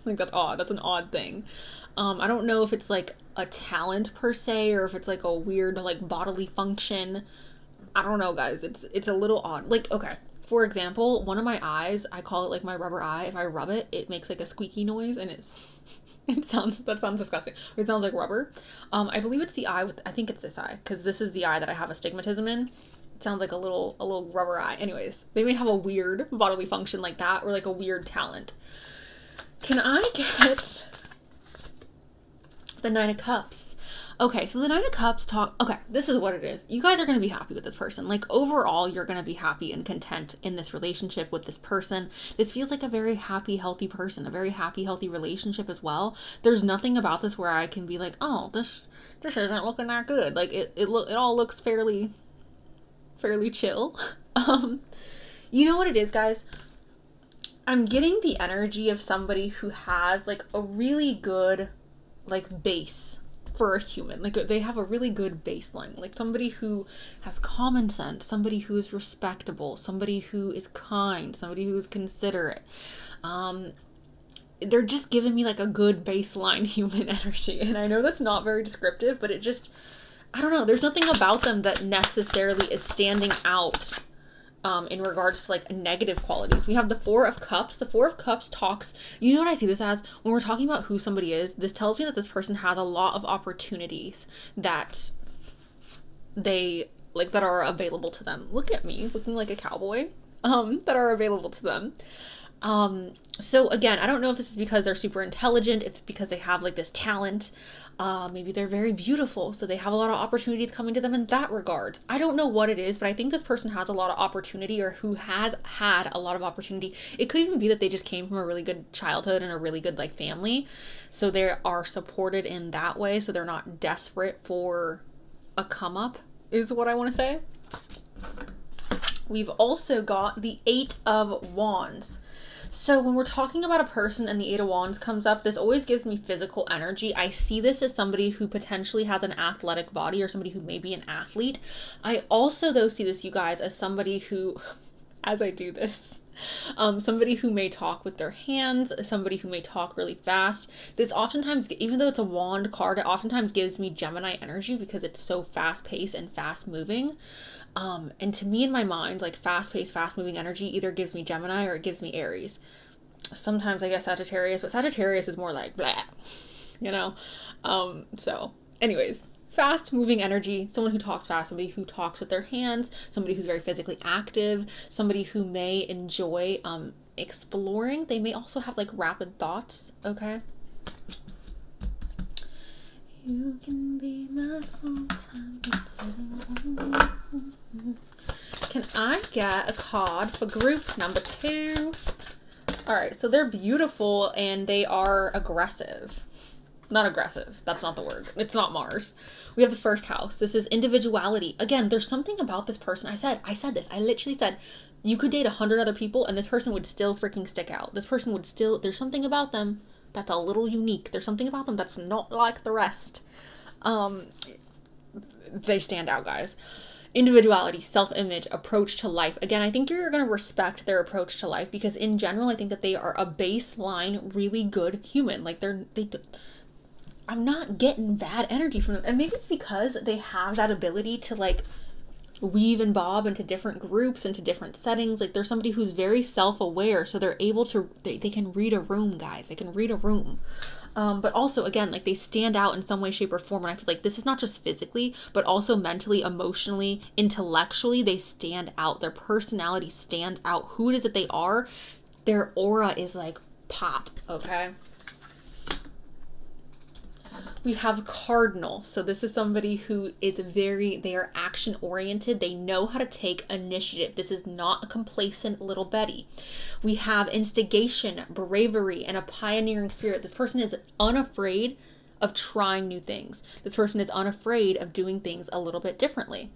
Like, that's odd. That's an odd thing. I don't know if it's like a talent per se, or if it's like a weird, like, bodily function. I don't know, guys. It's a little odd. Like, okay. For example, one of my eyes, I call it like my rubber eye. If I rub it, it makes like a squeaky noise, and that sounds disgusting. It sounds like rubber. I believe it's the eye with, I think it's this eye, because this is the eye that I have astigmatism in. It sounds like a little rubber eye. Anyways, they may have a weird bodily function like that, or like a weird talent. Can I get the Nine of Cups? Okay, so the Nine of Cups okay, this is what it is. You guys are going to be happy with this person. Like, overall, you're going to be happy and content in this relationship with this person. This feels like a very happy, healthy person, a very happy, healthy relationship as well. There's nothing about this where I can be like, oh, this isn't looking that good. Like, it all looks fairly chill. You know what it is, guys? I'm getting the energy of somebody who has, like, a really good, like, base for a human. Like, they have a really good baseline. Like, somebody who has common sense, somebody who is respectable, somebody who is kind, somebody who is considerate. They're just giving me, like, a good baseline human energy. And I know that's not very descriptive, but it just, I don't know. There's nothing about them that necessarily is standing out in regards to like negative qualities. We have the Four of Cups. The Four of Cups talks, you know what I see this as? When we're talking about who somebody is, this tells me that this person has a lot of opportunities that they like, that are available to them. Look at me looking like a cowboy, that are available to them. So again, I don't know if this is because they're super intelligent, it's because they have like this talent. Maybe they're very beautiful, so they have a lot of opportunities coming to them in that regard. I don't know what it is, but I think this person has a lot of opportunity, or who has had a lot of opportunity. It could even be that they just came from a really good childhood and a really good like family, so they are supported in that way, so they're not desperate for a come up, is what I want to say. We've also got the Eight of Wands. So when we're talking about a person and the Eight of Wands comes up, this always gives me physical energy. I see this as somebody who potentially has an athletic body, or somebody who may be an athlete. I also, though, see this, you guys, as somebody who, as I do this, somebody who may talk with their hands, somebody who may talk really fast. This oftentimes, even though it's a wand card, it oftentimes gives me Gemini energy because it's so fast-paced and fast-moving. And to me, in my mind, like fast-paced, fast-moving energy either gives me Gemini or it gives me Aries. Sometimes I guess Sagittarius, but Sagittarius is more like blah, you know? So anyways, fast-moving energy, someone who talks fast, somebody who talks with their hands, somebody who's very physically active, somebody who may enjoy exploring. They may also have like rapid thoughts, okay? You can be my full-time. Can I get a card for group number 2? All right, so they're beautiful and they are aggressive. Not aggressive, that's not the word. It's not Mars. We have the first house. This is individuality. Again, there's something about this person. I said this. I literally said, you could date 100 other people and this person would still freaking stick out. This person would still, there's something about them that's a little unique. There's something about them that's not like the rest. They stand out, guys. Individuality, self-image, approach to life. Again, I think you're going to respect their approach to life because in general, I think that they are a baseline, really good human. Like I'm not getting bad energy from them. And maybe it's because they have that ability to like weave and bob into different groups, into different settings. Like they're somebody who's very self-aware, so they're able to, they can read a room, guys. They can read a room. But also, again, like they stand out in some way, shape, or form. And I feel like this is not just physically, but also mentally, emotionally, intellectually, they stand out. Their personality stands out. Who it is that they are, their aura is like pop, okay? We have Cardinal. So this is somebody who is they are action oriented. They know how to take initiative. This is not a complacent little Betty. We have instigation, bravery, and a pioneering spirit. This person is unafraid of trying new things. This person is unafraid of doing things a little bit differently.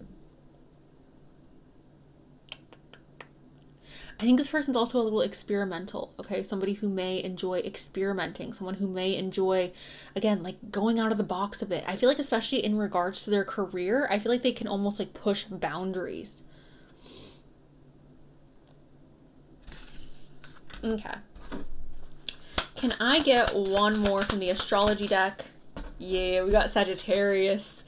I think this person's also a little experimental, okay? Somebody who may enjoy experimenting, someone who may enjoy, again, like going out of the box a bit. I feel like especially in regards to their career, I feel like they can almost like push boundaries. Okay. Can I get one more from the astrology deck? Yeah, we got Sagittarius.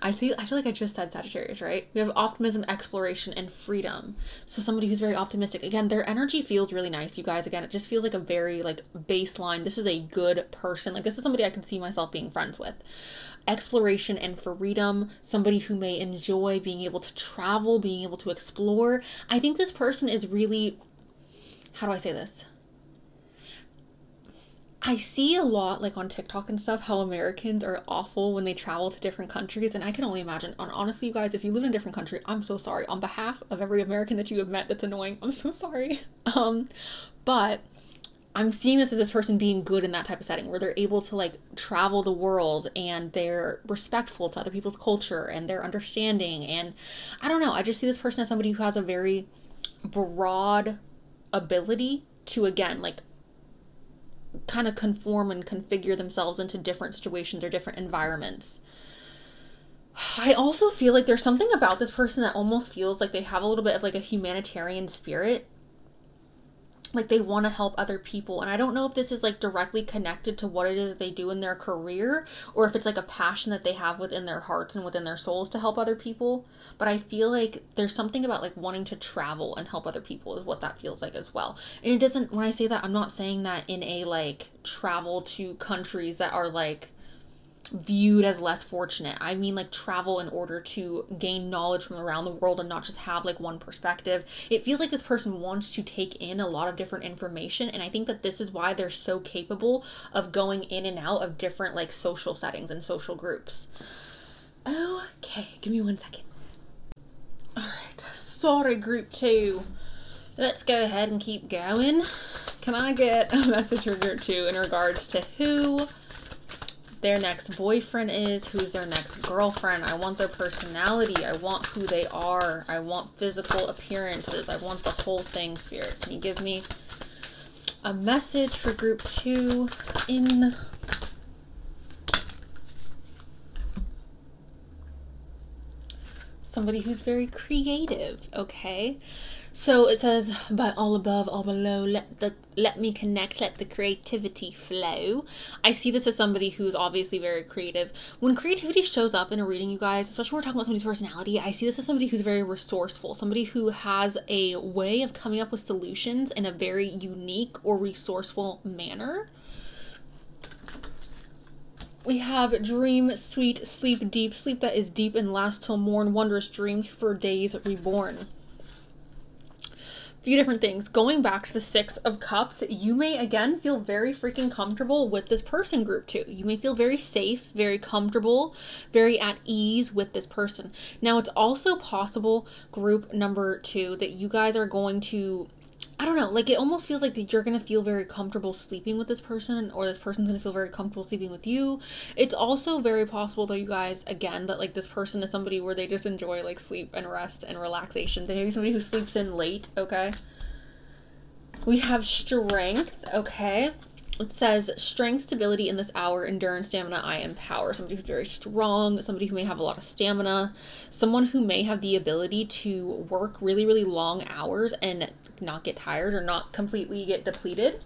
I feel like I just said Sagittarius, right? We have optimism, exploration, and freedom. So somebody who's very optimistic. Again, their energy feels really nice, you guys. Again, it just feels like a very like baseline. This is a good person. Like this is somebody I could see myself being friends with. Exploration and freedom. Somebody who may enjoy being able to travel, being able to explore. I think this person is really, how do I say this? I see a lot like on TikTok and stuff how Americans are awful when they travel to different countries, and I can only imagine. And honestly, you guys, if you live in a different country, I'm so sorry. On behalf of every American that you have met that's annoying, I'm so sorry. But I'm seeing this as this person being good in that type of setting where they're able to like travel the world and they're respectful to other people's culture and they're understanding. And I don't know, I just see this person as somebody who has a very broad ability to, again, like kind of conform and configure themselves into different situations or different environments. I also feel like there's something about this person that almost feels like they have a little bit of like a humanitarian spirit. like they want to help other people. And I don't know if this is like directly connected to what it is they do in their career, or if it's like a passion that they have within their hearts and within their souls to help other people. But I feel like there's something about like wanting to travel and help other people is what that feels like as well. And it doesn't, when I say that, I'm not saying that in a like travel to countries that are like viewed as less fortunate. I mean like travel in order to gain knowledge from around the world and not just have like one perspective. It feels like this person wants to take in a lot of different information, and I think that this is why they're so capable of going in and out of different like social settings and social groups. Okay, give me 1 second. Alright, sorry group 2. Let's go ahead and keep going. Can I get a message for group 2 in regards to who their next boyfriend is, who's their next girlfriend? I want their personality. I want who they are. I want physical appearances. I want the whole thing, Spirit. Can you give me a message for group 2 in somebody who's very creative? Okay. So it says, by all above, all below, let me connect, let the creativity flow. I see this as somebody who's obviously very creative. When creativity shows up in a reading, you guys, especially when we're talking about somebody's personality, I see this as somebody who's very resourceful, somebody who has a way of coming up with solutions in a very unique or resourceful manner. We have dream, sweet, sleep deep, sleep that is deep and lasts till morn, wondrous dreams for days reborn. Few different things. Going back to the 6 of Cups, you may again feel very freaking comfortable with this person, group 2. You may feel very safe, very comfortable, very at ease with this person. Now, it's also possible, group number 2, that you guys are going to, I don't know, like it almost feels like that you're going to feel very comfortable sleeping with this person, or this person's going to feel very comfortable sleeping with you. It's also very possible though, you guys, again, that like this person is somebody where they just enjoy like sleep and rest and relaxation. They may be somebody who sleeps in late, okay? We have strength, okay? It says strength, stability in this hour, endurance, stamina, I empower. Somebody who's very strong, somebody who may have a lot of stamina, someone who may have the ability to work really, really long hours and not get tired or not completely get depleted.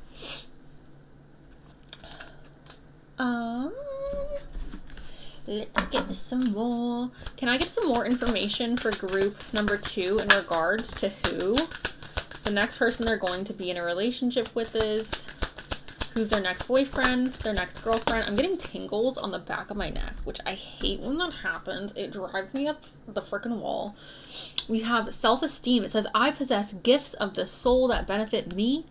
Let's get some more. Can I get some more information for group number 2 in regards to who the next person they're going to be in a relationship with is? Who's their next boyfriend, their next girlfriend? I'm getting tingles on the back of my neck, which I hate when that happens. It drives me up the frickin' wall. We have self-esteem. It says, I possess gifts of the soul that benefit me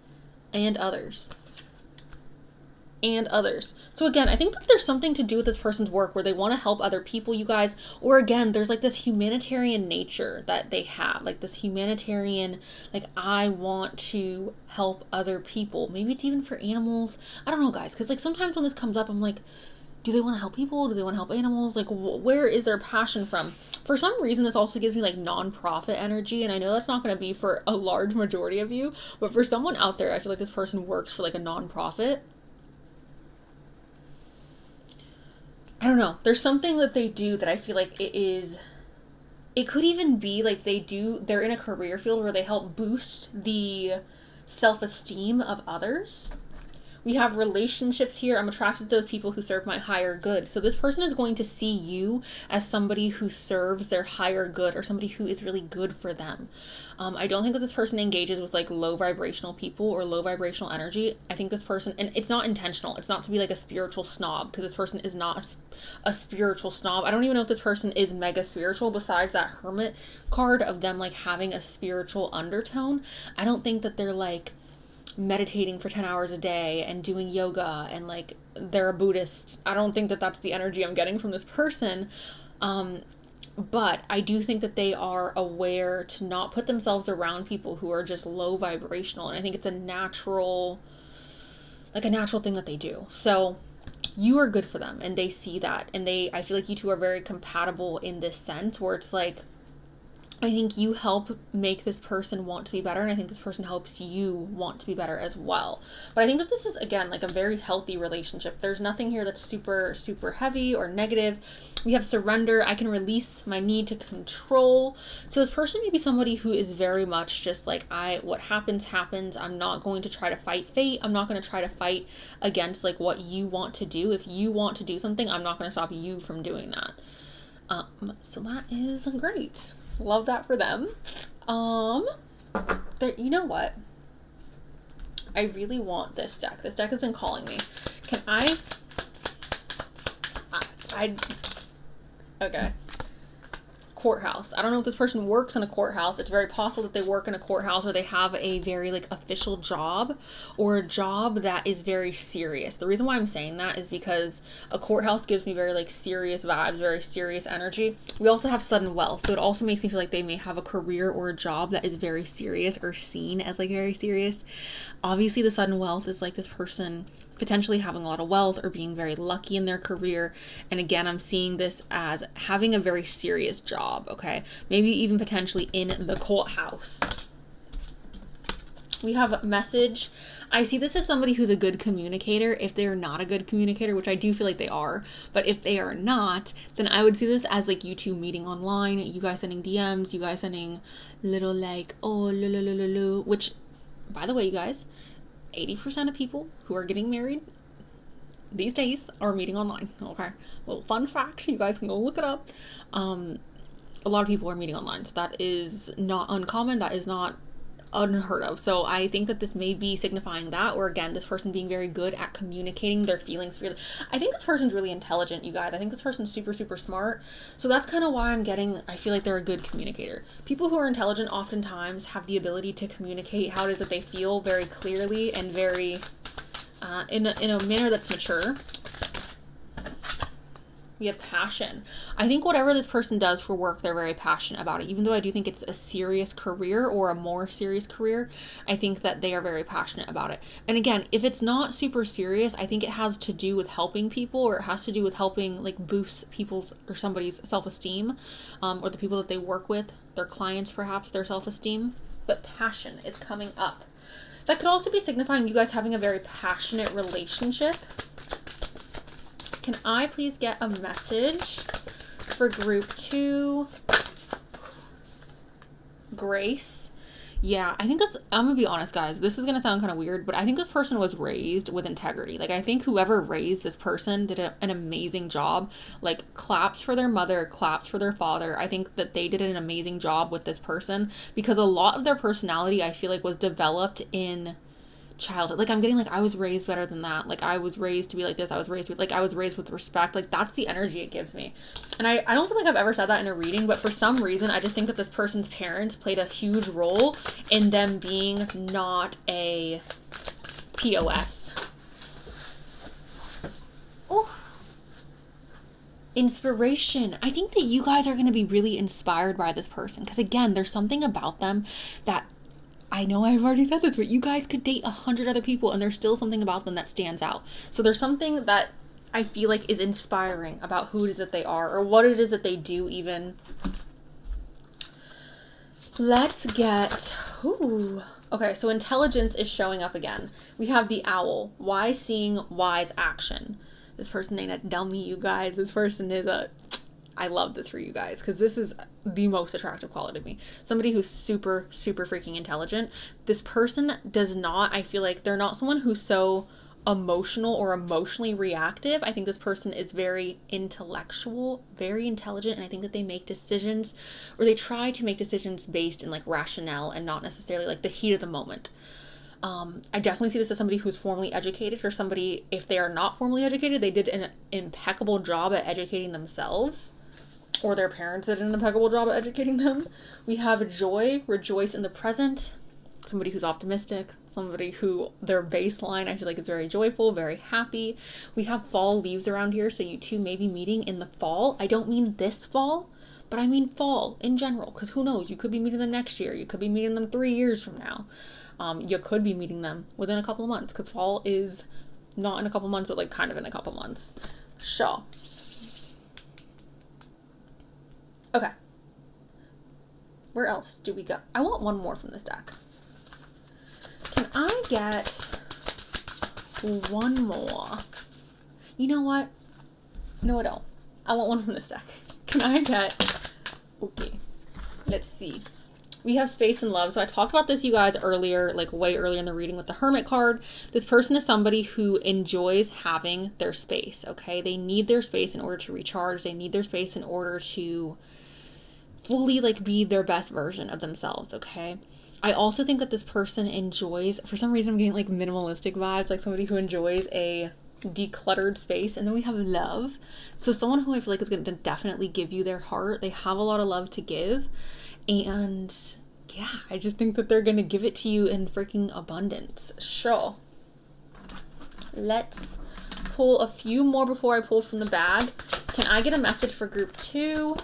and others. And others. So again, I think that there's something to do with this person's work where they want to help other people, you guys. Or again, there's like this humanitarian nature that they have. Like this humanitarian, like I want to help other people. Maybe it's even for animals. I don't know, guys. Because like sometimes when this comes up, I'm like, do they want to help people? Do they want to help animals? Like where is their passion from? For some reason, this also gives me like non-profit energy. And I know that's not going to be for a large majority of you. But for someone out there, I feel like this person works for like a non-profit. I don't know. There's something that they do that I feel like it could even be like they're in a career field where they help boost the self-esteem of others. We have relationships here. I'm attracted to those people who serve my higher good. So this person is going to see you as somebody who serves their higher good, or somebody who is really good for them. I don't think that this person engages with like low vibrational people or low vibrational energy. I think this person, and it's not intentional. It's not to be like a spiritual snob, because this person is not a spiritual snob. I don't even know if this person is mega spiritual besides that Hermit card of them like having a spiritual undertone. I don't think that they're like meditating for 10 hours a day and doing yoga and like they're a Buddhist. I don't think that that's the energy I'm getting from this person. But I do think that they are aware to not put themselves around people who are just low vibrational. And I think it's a natural thing that they do. So you are good for them and they see that. And I feel like you two are very compatible in this sense where it's like, I think you help make this person want to be better, and I think this person helps you want to be better as well. But I think that this is, again, like a very healthy relationship. There's nothing here that's super, super heavy or negative. We have surrender. I can release my need to control. So this person may be somebody who is very much just like, what happens, happens. I'm not going to try to fight fate. I'm not going to try to fight against like what you want to do. If you want to do something, I'm not going to stop you from doing that. So that is great. Love that for them. You know what? I really want this deck. This deck has been calling me. Can okay. Courthouse. I don't know if this person works in a courthouse. It's very possible that they work in a courthouse, or they have a very like official job, or a job that is very serious. The reason why I'm saying that is because a courthouse gives me very like serious vibes, very serious energy. We also have sudden wealth, so it also makes me feel like they may have a career or a job that is very serious, or seen as like very serious. Obviously the sudden wealth is like this person potentially having a lot of wealth or being very lucky in their career. And again, I'm seeing this as having a very serious job, okay? Maybe even potentially in the courthouse. We have a message. I see this as somebody who's a good communicator. If they're not a good communicator, which I do feel like they are, but if they are not, then I would see this as like you two meeting online, you guys sending DMs, you guys sending little like, oh, which, by the way, you guys, 80% of people who are getting married these days are meeting online. Okay, little fun fact, you guys can go look it up. A lot of people are meeting online, so that is not uncommon. That is not unheard of. So I think that this may be signifying that, or again, this person being very good at communicating their feelings. Really, I think this person's really intelligent, you guys. I think this person's super, super smart. So that's kind of why I feel like they're a good communicator. People who are intelligent oftentimes have the ability to communicate how it is that they feel very clearly and very in a manner that's mature. We have passion. I think whatever this person does for work, they're very passionate about it. Even though I do think it's a serious career, or a more serious career, I think that they are very passionate about it. And again, if it's not super serious, I think it has to do with helping people, or it has to do with helping like boost people's or somebody's self-esteem, or the people that they work with, their clients perhaps, their self-esteem. But passion is coming up. That could also be signifying you guys having a very passionate relationship. Can I please get a message for group 2? Grace. Yeah, I think I'm gonna be honest, guys. This is gonna sound kind of weird, but I think this person was raised with integrity. Like, I think whoever raised this person did an amazing job. Like, claps for their mother, claps for their father. I think that they did an amazing job with this person, because a lot of their personality, I feel like, was developed in childhood. Like, I'm getting like, I was raised better than that. Like, I was raised to be like this. I was raised with respect. Like, that's the energy it gives me. And I don't feel like I've ever said that in a reading, but for some reason, I just think that this person's parents played a huge role in them being not a POS. Oh. Inspiration. I think that you guys are going to be really inspired by this person, because again, there's something about them that, I know I've already said this, but you guys could date 100 other people and there's still something about them that stands out. So there's something that I feel like is inspiring about who it is that they are, or what it is that they do even. Let's get, okay, so intelligence is showing up again. We have the owl, wise seeing, wise action. This person ain't a dummy, you guys. This person is I love this for you guys, because this is the most attractive quality to me. Somebody who's super, super freaking intelligent. This person does not, I feel like they're not someone who's so emotional or emotionally reactive. I think this person is very intellectual, very intelligent, and I think that they make decisions, or they try to make decisions based in like rationale and not necessarily like the heat of the moment. I definitely see this as somebody who's formally educated, or somebody, if they are not formally educated, they did an impeccable job at educating themselves, or their parents did an impeccable job at educating them. We have joy, rejoice in the present. Somebody who's optimistic, somebody who their baseline, I feel like, is very joyful, very happy. We have fall leaves around here, so you two may be meeting in the fall. I don't mean this fall, but I mean fall in general, because who knows? You could be meeting them next year. You could be meeting them 3 years from now. You could be meeting them within a couple of months, because fall is not in a couple months, but like kind of in a couple months. Sure. Okay. Where else do we go? I want one more from this deck. Can I get one more? You know what? No, I don't. I want one from this deck. Can I get... Okay. Let's see. We have space and love. So I talked about this, you guys, earlier, like way earlier in the reading with the Hermit card. This person is somebody who enjoys having their space, okay? They need their space in order to recharge. They need their space in order to fully like be their best version of themselves, okay? I also think that this person enjoys, for some reason I'm getting like minimalistic vibes, like somebody who enjoys a decluttered space. And then we have love. So someone who I feel like is going to definitely give you their heart. They have a lot of love to give. And yeah, I just think that they're going to give it to you in freaking abundance. Sure. Let's pull a few more before I pull from the bag. Can I get a message for group 2?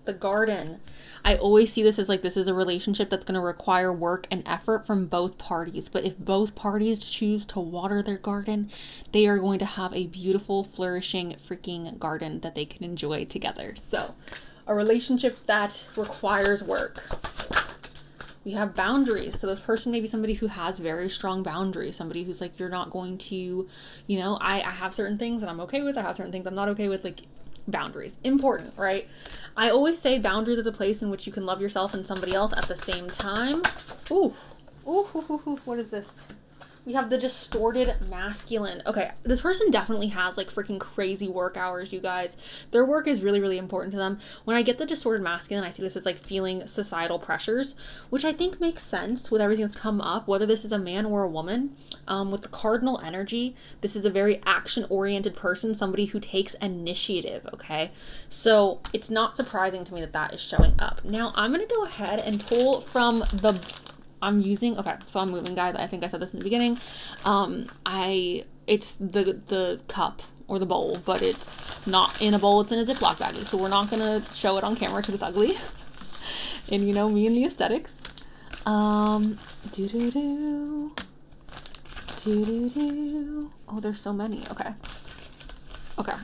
The garden. I always see this as like, this is a relationship that's going to require work and effort from both parties. But if both parties choose to water their garden, they are going to have a beautiful, flourishing freaking garden that they can enjoy together. So a relationship that requires work. We have boundaries. So this person may be somebody who has very strong boundaries. Somebody who's like, you're not going to, you know, I have certain things that I'm okay with. I have certain things I'm not okay with. Like, boundaries. Important, right? I always say boundaries are the place in which you can love yourself and somebody else at the same time. Ooh. Ooh, what is this? We have the distorted masculine. Okay, this person definitely has like freaking crazy work hours, you guys. Their work is really, really important to them. When I get the distorted masculine, I see this as like feeling societal pressures, which I think makes sense with everything that's come up, whether this is a man or a woman. With the cardinal energy, this is a very action-oriented person, somebody who takes initiative, okay? So it's not surprising to me that that is showing up. Now, I'm going to go ahead and pull from the... okay, so I'm moving, guys. I think I said this in the beginning. It's the cup or the bowl, but it's not in a bowl, it's in a Ziploc baggie. So we're not gonna show it on camera because it's ugly. And you know me and the aesthetics. Oh, there's so many. Okay,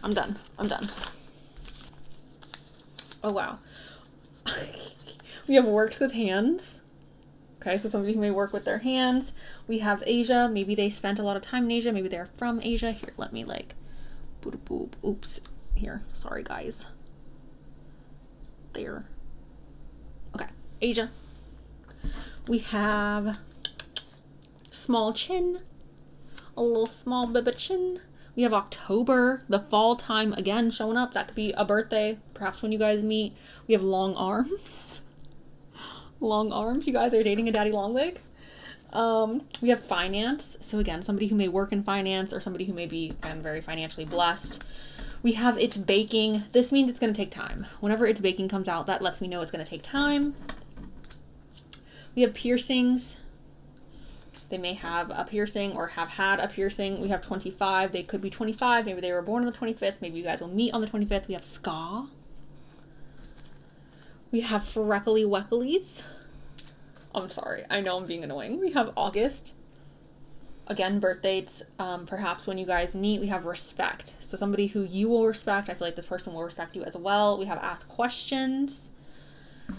I'm done. Oh, wow. We have works with hands. Okay, so somebody who may work with their hands. We have Asia. Maybe they spent a lot of time in Asia. Maybe they're from Asia. Here, let me like, oops. Here, sorry guys. There. Okay, Asia. We have small chin. A little small bibba chin. We have October, the fall time again showing up. That could be a birthday, perhaps when you guys meet. We have long arms. Long arms. You guys are dating a daddy long leg. We have finance. So again, somebody who may work in finance or somebody who may be very financially blessed. We have it's baking. This means it's going to take time. Whenever it's baking comes out, that lets me know it's going to take time. We have piercings. They may have a piercing or have had a piercing. We have 25. They could be 25. Maybe they were born on the 25th. Maybe you guys will meet on the 25th. We have ska. We have freckly wecklies. I'm sorry. I know I'm being annoying. We have August. Again, birth dates. Perhaps when you guys meet. We have respect. So somebody who you will respect. I feel like this person will respect you as well. We have ask questions.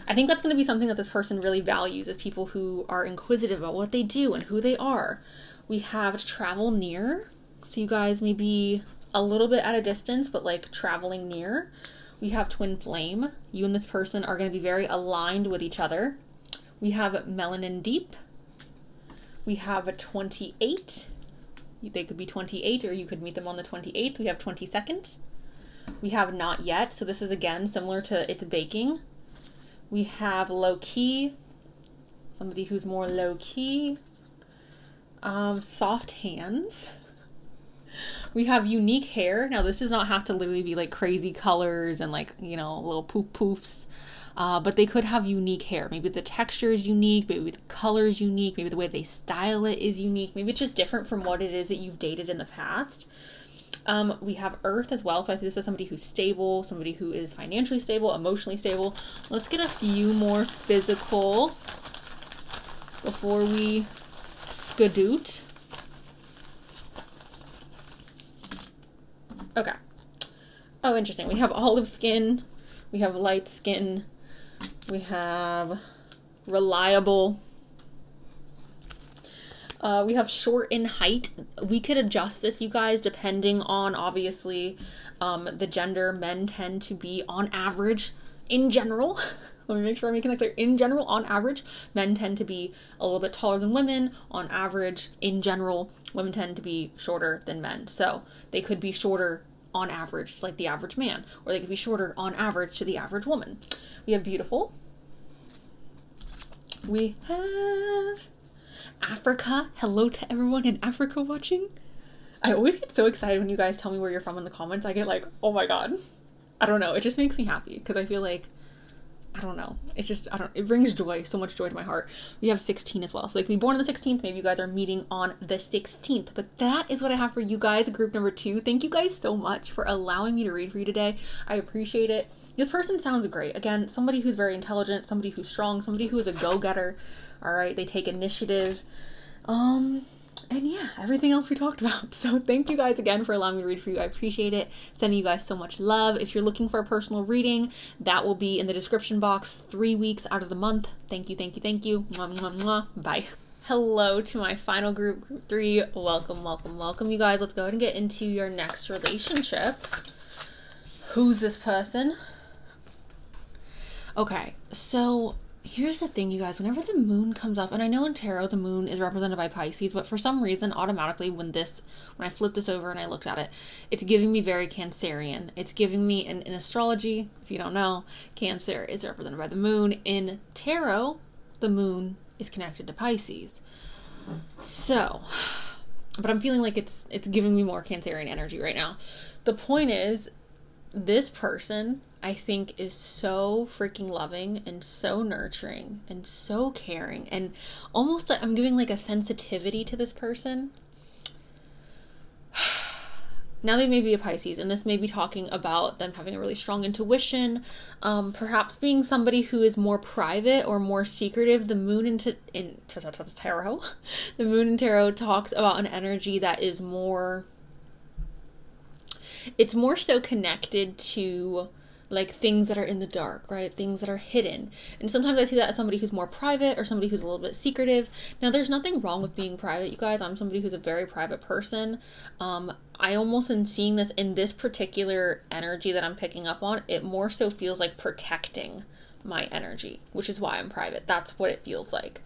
I think that's going to be something that this person really values, is people who are inquisitive about what they do and who they are. We have travel near. So you guys may be a little bit at a distance, but like traveling near. We have twin flame. You and this person are going to be very aligned with each other. We have melanin deep. We have a 28. They could be 28 or you could meet them on the 28th. We have 22nd. We have not yet. So this is again similar to it's baking. We have low key. Somebody who's more low key. Soft hands. We have unique hair. Now this does not have to literally be like crazy colors and like, you know, little poofs. But they could have unique hair. Maybe the texture is unique. Maybe the color is unique. Maybe the way they style it is unique. Maybe it's just different from what it is that you've dated in the past. We have earth as well. So I think this is somebody who's stable, somebody who is financially stable, emotionally stable. Let's get a few more physical before we skadoot. Okay. Oh, interesting. We have olive skin. We have light skin. We have reliable. We have short in height. We could adjust this, you guys, depending on, obviously, the gender. Men tend to be, on average, in general, let me make sure I'm making that clear, in general, on average, men tend to be a little bit taller than women. On average, in general, women tend to be shorter than men. So they could be shorter on average, like the average man, or they could be shorter on average to the average woman. We have beautiful. We have Africa. Hello to everyone in Africa watching. I always get so excited when you guys tell me where you're from in the comments. I get like, oh my god. I don't know. It just makes me happy because I feel like, I don't know. It just, it brings joy, so much joy to my heart. We have 16 as well. So like, we born on the 16th. Maybe you guys are meeting on the 16th. But that is what I have for you guys, group number 2. Thank you guys so much for allowing me to read for you today. I appreciate it. This person sounds great. Again, somebody who's very intelligent, somebody who's strong, somebody who is a go-getter. All right, they take initiative. And yeah, everything else we talked about. So thank you guys again for allowing me to read for you. I appreciate it. Sending you guys so much love. If you're looking for a personal reading, that will be in the description box 3 weeks out of the month. Thank you, thank you, thank you. Mwah, mwah, mwah. Bye. Hello to my final group, group 3. Welcome, welcome, welcome, you guys. Let's go ahead and get into your next relationship. Who's this person? Okay, so here's the thing, you guys. Whenever the moon comes up, and I know in tarot the moon is represented by Pisces, but for some reason, automatically, when I flip this over and I looked at it, it's giving me very Cancerian. It's giving me, in astrology, if you don't know, Cancer is represented by the moon. In tarot, the moon is connected to Pisces. So, but I'm feeling like it's giving me more Cancerian energy right now. The point is, this person, I think, is so freaking loving and so nurturing and so caring, and almost like I'm giving like a sensitivity to this person. Now they may be a Pisces, and this may be talking about them having a really strong intuition, perhaps being somebody who is more private or more secretive. The moon in tarot, the moon in tarot talks about an energy that is more, it's more so connected to like things that are in the dark, right? Things that are hidden. And sometimes I see that as somebody who's more private or somebody who's a little bit secretive. Now, there's nothing wrong with being private, you guys. I'm somebody who's a very private person. I almost am seeing this in this particular energy that I'm picking up on. It more so feels like protecting my energy, which is why I'm private. That's what it feels like.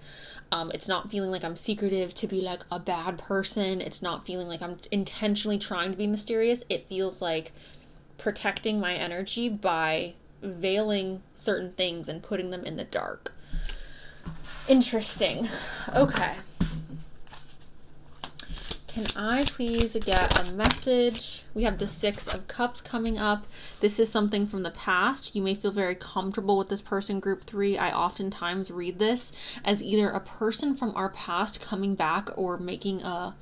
It's not feeling like I'm secretive to be like a bad person. It's not feeling like I'm intentionally trying to be mysterious. It feels like protecting my energy by veiling certain things and putting them in the dark. Interesting. Okay. Can I please get a message? We have the 6 of Cups coming up. This is something from the past. You may feel very comfortable with this person, group 3. I oftentimes read this as either a person from our past coming back or making a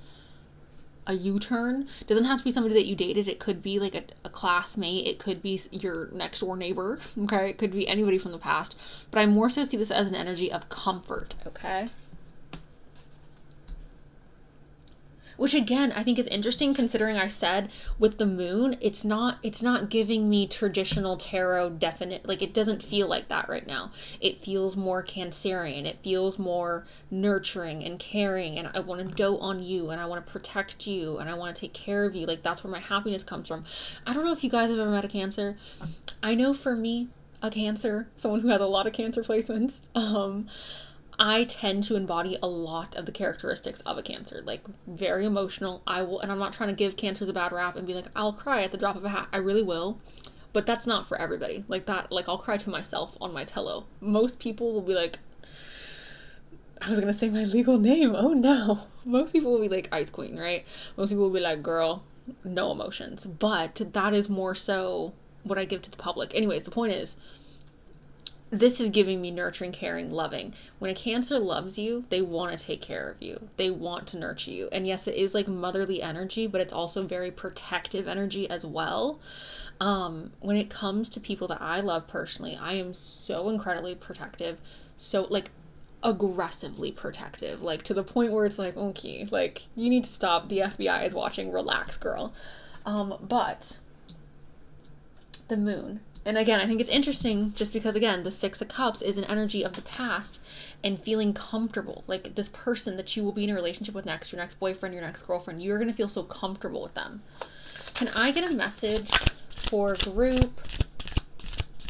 U-turn. Doesn't have to be somebody that you dated. It could be like a classmate. It could be your next door neighbor. Okay. It could be anybody from the past, but I more so see this as an energy of comfort. Okay. Which again, I think is interesting considering I said with the moon, it's not giving me traditional tarot definite, like it doesn't feel like that right now. It feels more Cancerian. It feels more nurturing and caring, and I want to dote on you, and I want to protect you, and I want to take care of you. Like that's where my happiness comes from. I don't know if you guys have ever met a Cancer. I know for me, a Cancer, someone who has a lot of Cancer placements, I tend to embody a lot of the characteristics of a Cancer, like very emotional. And I'm not trying to give Cancers a bad rap and be like, I'll cry at the drop of a hat. I really will, but that's not for everybody. Like that, like I'll cry to myself on my pillow. Most people will be like, I was gonna say my legal name. Oh no. Most people will be like Ice Queen, right? Most people will be like, girl, no emotions. But that is more so what I give to the public. Anyways, the point is, this is giving me nurturing, caring, loving. When a Cancer loves you, they want to take care of you. They want to nurture you. And yes, it is like motherly energy, but it's also very protective energy as well. When it comes to people that I love personally, I am so incredibly protective. So like aggressively protective, like to the point where it's like, okay, like you need to stop. The FBI is watching. Relax, girl. But the moon And again, I think it's interesting just because, again, the Six of Cups is an energy of the past and feeling comfortable. Like this person that you will be in a relationship with next, your next boyfriend, your next girlfriend, you're going to feel so comfortable with them. Can I get a message for group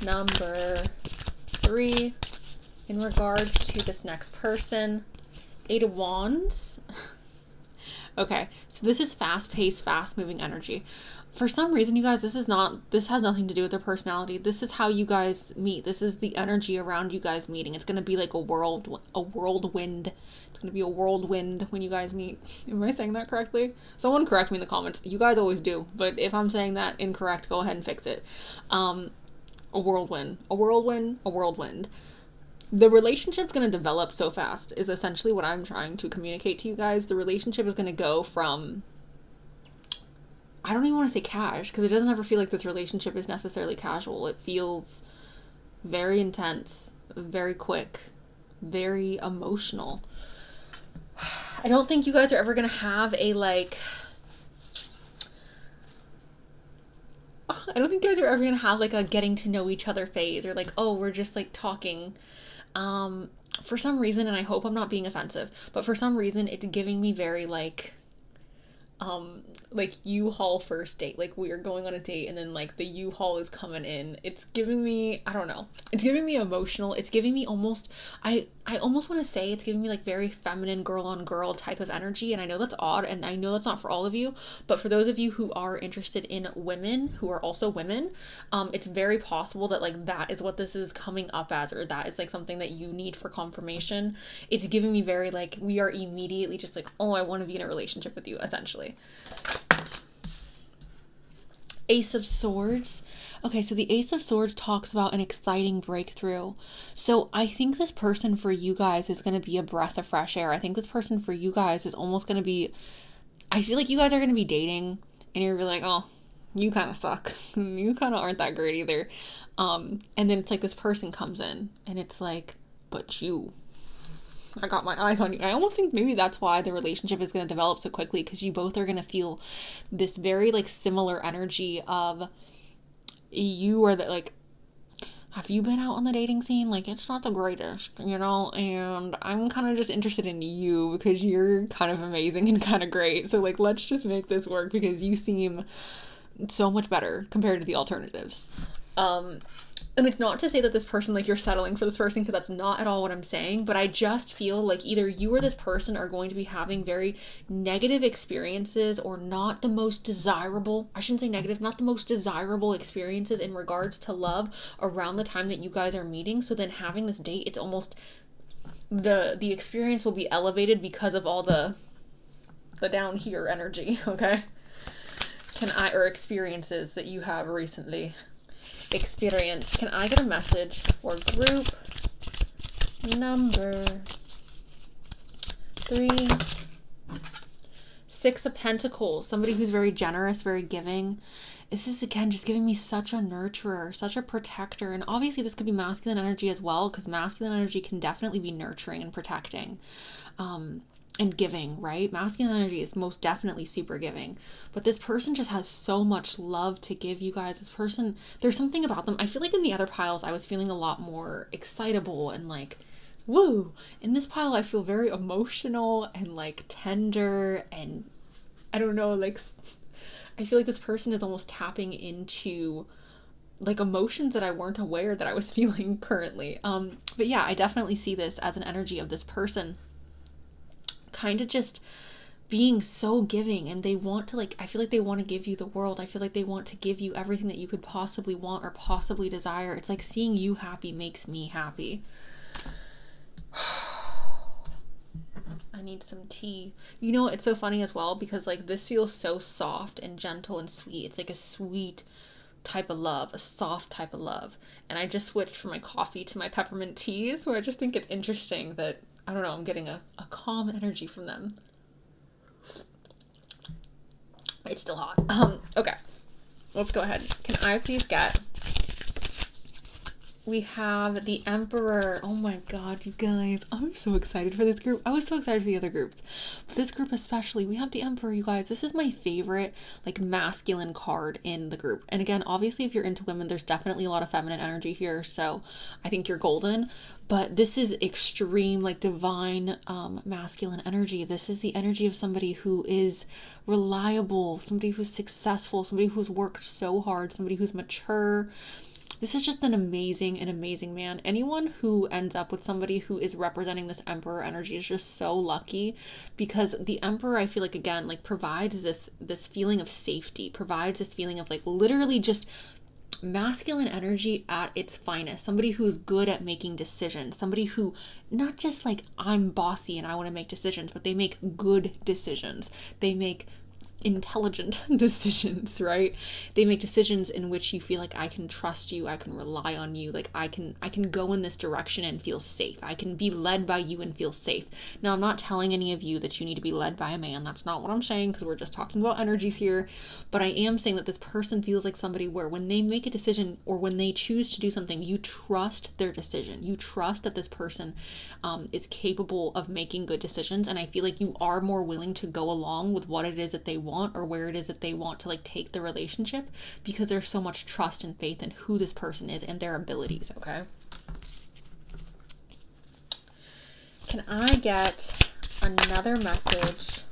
number 3 in regards to this next person? 8 of Wands. Okay, so this is fast-paced, fast-moving energy. For some reason, you guys, this has nothing to do with their personality. This is how you guys meet. This is the energy around you guys meeting. It's going to be like a whirlwind. It's going to be a whirlwind when you guys meet. Am I saying that correctly? Someone correct me in the comments. You guys always do, but if I'm saying that incorrect, go ahead and fix it. A whirlwind. The relationship's going to develop so fast is essentially what I'm trying to communicate to you guys. The relationship is going to go from, I don't even want to say cash, because it doesn't ever feel like this relationship is necessarily casual. It feels very intense, very quick, very emotional. I don't think you guys are ever going to have a like, I don't think you guys are ever going to have like a getting to know each other phase, or like, oh, we're just like talking. For some reason, and I hope I'm not being offensive, but for some reason it's giving me very like U-Haul first date. Like we are going on a date and then like the U-Haul is coming in. It's giving me, I don't know, it's giving me emotional. It's giving me almost, I almost want to say it's giving me like very feminine girl on girl type of energy. And I know that's odd, and I know that's not for all of you, but for those of you who are interested in women, who are also women, it's very possible that like that is what this is coming up as, or that is like something that you need for confirmation. It's giving me very like, we are immediately just like, oh, I want to be in a relationship with you, essentially. Ace of Swords. Okay, so the Ace of Swords talks about an exciting breakthrough. So I think this person for you guys is going to be a breath of fresh air. I think this person for you guys is almost going to be, I feel like you guys are going to be dating and you're like, oh, you kind of suck. You kind of aren't that great either. And then it's like this person comes in and it's like, but you, I got my eyes on you. I almost think maybe that's why the relationship is going to develop so quickly, because you both are going to feel this very like similar energy of, you are the like, have you been out on the dating scene? Like it's not the greatest, you know, and I'm kind of just interested in you because you're kind of amazing and kind of great. So like, let's just make this work because you seem so much better compared to the alternatives. And it's not to say that this person, like you're settling for this person, because that's not at all what I'm saying, but I just feel like either you or this person are going to be having very negative experiences, or not the most desirable, I shouldn't say negative, not the most desirable experiences in regards to love around the time that you guys are meeting. So then having this date, it's almost, the experience will be elevated because of all the down here energy, okay? Or experiences that you have recently experienced. Can I get a message for group number 3? 6 of Pentacles. Somebody who's very generous, very giving. This is, again, just giving me such a nurturer, such a protector. And obviously this could be masculine energy as well, because masculine energy can definitely be nurturing and protecting. And giving, right? Masculine energy is most definitely super giving, but this person just has so much love to give you guys. This person, there's something about them. I feel like in the other piles, I was feeling a lot more excitable and like, woo. In this pile, I feel very emotional and like tender, and I don't know, like, I feel like this person is almost tapping into like emotions that I weren't aware that I was feeling currently. But yeah, I definitely see this as an energy of this person kind of just being so giving, and they want to, like, I feel like they want to give you the world. I feel like they want to give you everything that you could possibly want or possibly desire. It's like seeing you happy makes me happy. I need some tea. You know, it's so funny as well, because like this feels so soft and gentle and sweet. It's like a sweet type of love, a soft type of love. And I just switched from my coffee to my peppermint teas, so I just think it's interesting that, I don't know, I'm getting a calm energy from them. It's still hot. Okay, let's go ahead. Can I please get we have the Emperor. Oh my god, you guys, I'm so excited for this group. I was so excited for the other groups, but this group especially, we have the Emperor, you guys. This is my favorite like masculine card in the group. And again, obviously if you're into women, there's definitely a lot of feminine energy here, so I think you're golden. But this is extreme, like divine masculine energy. This is the energy of somebody who is reliable, somebody who's successful, somebody who's worked so hard, somebody who's mature. This is just an amazing man. Anyone who ends up with somebody who is representing this Emperor energy is just so lucky, because the Emperor, I feel like, again, like provides this feeling of safety, provides this feeling of like literally just masculine energy at its finest. Somebody who's good at making decisions, somebody who not just like I'm bossy and I want to make decisions, but they make good decisions. They make intelligent decisions, right? They make decisions in which you feel like I can trust you, I can rely on you, like I can go in this direction and feel safe. I can be led by you and feel safe. Now, I'm not telling any of you that you need to be led by a man. That's not what I'm saying, because we're just talking about energies here. But I am saying that this person feels like somebody where when they make a decision or when they choose to do something, you trust their decision. You trust that this person is capable of making good decisions. And I feel like you are more willing to go along with what it is that they want, or where it is that they want to like take the relationship, because there's so much trust and faith in who this person is and their abilities. Okay, can I get another message?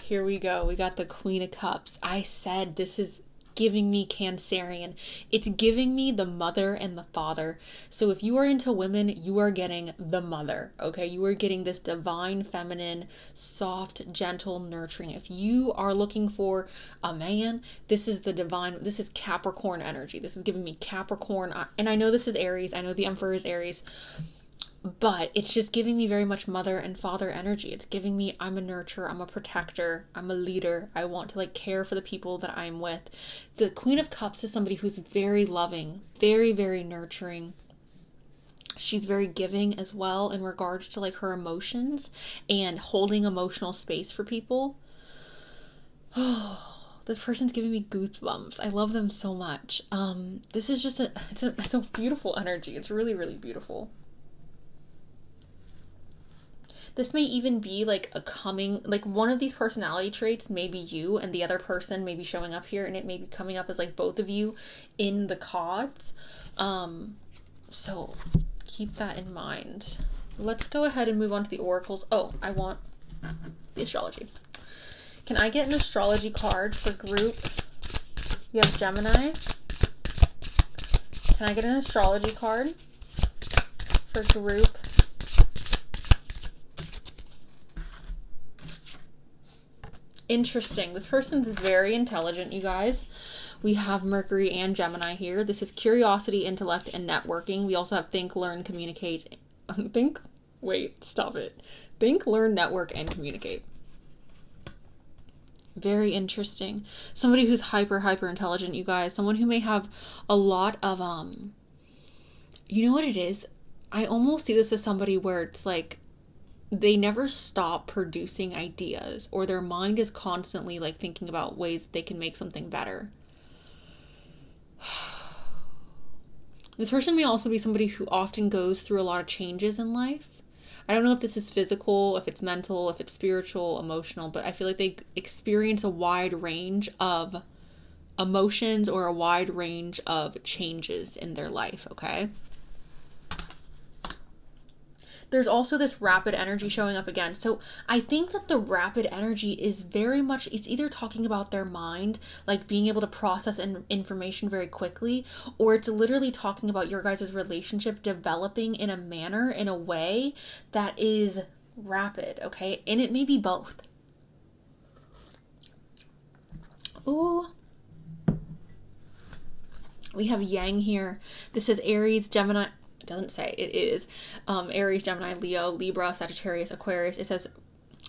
Here we go. We got the Queen of Cups. I said this is giving me Cancerian. It's giving me the mother and the father. So if you are into women, you are getting the mother, okay? You are getting this divine feminine, soft, gentle, nurturing. If you are looking for a man, this is the divine, this is Capricorn energy. This is giving me Capricorn. And I know this is Aries. I know the Emperor is Aries. But it's just giving me very much mother and father energy. It's giving me I'm a nurturer, I'm a protector, I'm a leader. I want to like care for the people that I'm with. The Queen of Cups is somebody who's very loving, very, very nurturing. She's very giving as well in regards to like her emotions and holding emotional space for people. Oh, this person's giving me goosebumps. I love them so much. This is just it's a beautiful energy. It's really, really beautiful. This may even be like a coming, like one of these personality traits may be you and the other person may be showing up here, and it may be coming up as like both of you in the cards. So keep that in mind. Let's go ahead and move on to the oracles. Oh, I want the astrology. Can I get an astrology card for group? You have Gemini. Can I get an astrology card for group? Interesting. This person's very intelligent, you guys. We have Mercury and Gemini here. This is curiosity, intellect, and networking. We also have think, learn, communicate. Think, learn, network, and communicate. Very interesting. Somebody who's hyper intelligent, you guys. Someone who may have a lot of, you know what it is? I almost see this as somebody where it's like, they never stop producing ideas, or their mind is constantly like thinking about ways that they can make something better. This person may also be somebody who often goes through a lot of changes in life. I don't know if this is physical, if it's mental, if it's spiritual, emotional, but I feel like they experience a wide range of emotions or a wide range of changes in their life, okay? There's also this rapid energy showing up again. So I think that the rapid energy is very much, it's either talking about their mind, like being able to process information very quickly, or it's literally talking about your guys' relationship developing in a manner, in a way that is rapid, okay? And it may be both. Ooh. We have Yang here. This is Aries, Gemini. It doesn't say, it is Aries, Gemini, Leo, Libra, Sagittarius, Aquarius. It says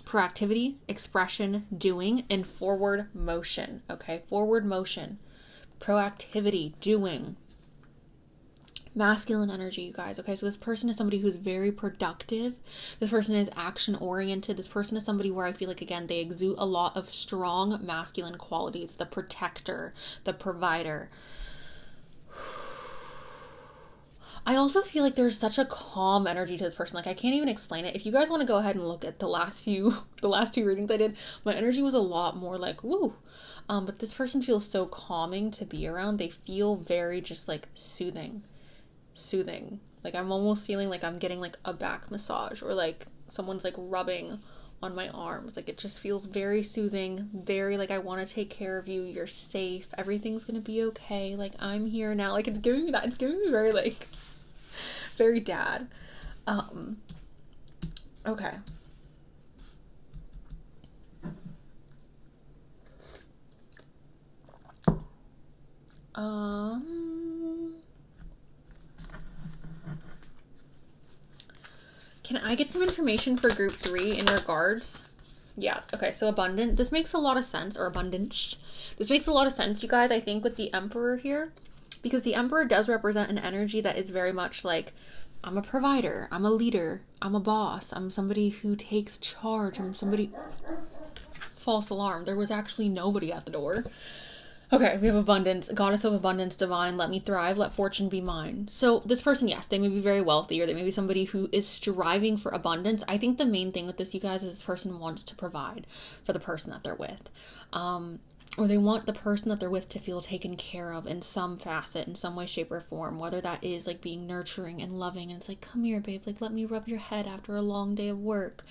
proactivity, expression, doing, and forward motion. Okay, forward motion, proactivity, doing. Masculine energy, you guys. Okay, so this person is somebody who's very productive. This person is action oriented. This person is somebody where I feel like, again, they exude a lot of strong masculine qualities. The protector, the provider. I also feel like there's such a calm energy to this person. Like, I can't even explain it. If you guys want to go ahead and look at the last two readings I did, my energy was a lot more like, woo. But this person feels so calming to be around. They feel very just like soothing. Like, I'm almost feeling like I'm getting like a back massage, or like someone's like rubbing on my arms. Like, it just feels very soothing, very like, I want to take care of you, you're safe, everything's gonna be okay, like, I'm here now. Like, it's giving me that. It's giving me very like very dad. Okay. Can I get some information for group 3 in regards? Yeah, okay, so abundant. This makes a lot of sense, or abundance. This makes a lot of sense, you guys, I think, with the Emperor here, because the Emperor does represent an energy that is very much like, I'm a provider, I'm a leader, I'm a boss, I'm somebody who takes charge, I'm somebody... False alarm. There was actually nobody at the door. Okay, we have abundance, goddess of abundance, divine, let me thrive, let fortune be mine. So this person, yes, they may be very wealthy, or they may be somebody who is striving for abundance. I think the main thing with this, you guys, is this person wants to provide for the person that they're with. Or they want the person that they're with to feel taken care of in some facet, in some way, shape, or form, whether that is like being nurturing and loving, and it's like, come here, babe, like, let me rub your head after a long day of work,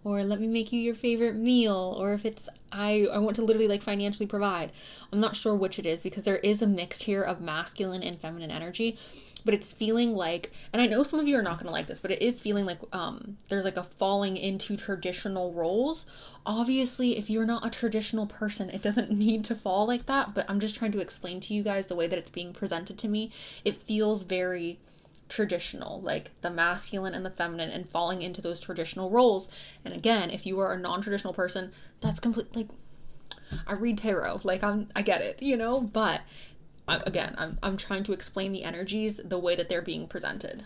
or let me make you your favorite meal, or if it's, I want to literally like financially provide. I'm not sure which it is, because there is a mix here of masculine and feminine energy, but it's feeling like, and I know some of you are not going to like this, but it is feeling like there's like a falling into traditional roles. Obviously, if you're not a traditional person, it doesn't need to fall like that, but I'm just trying to explain to you guys the way that it's being presented to me. It feels very traditional, like the masculine and the feminine, and falling into those traditional roles. And again, if you are a non-traditional person, that's complete, like, I read tarot, like, I get it, you know, but I'm trying to explain the energies the way that they're being presented.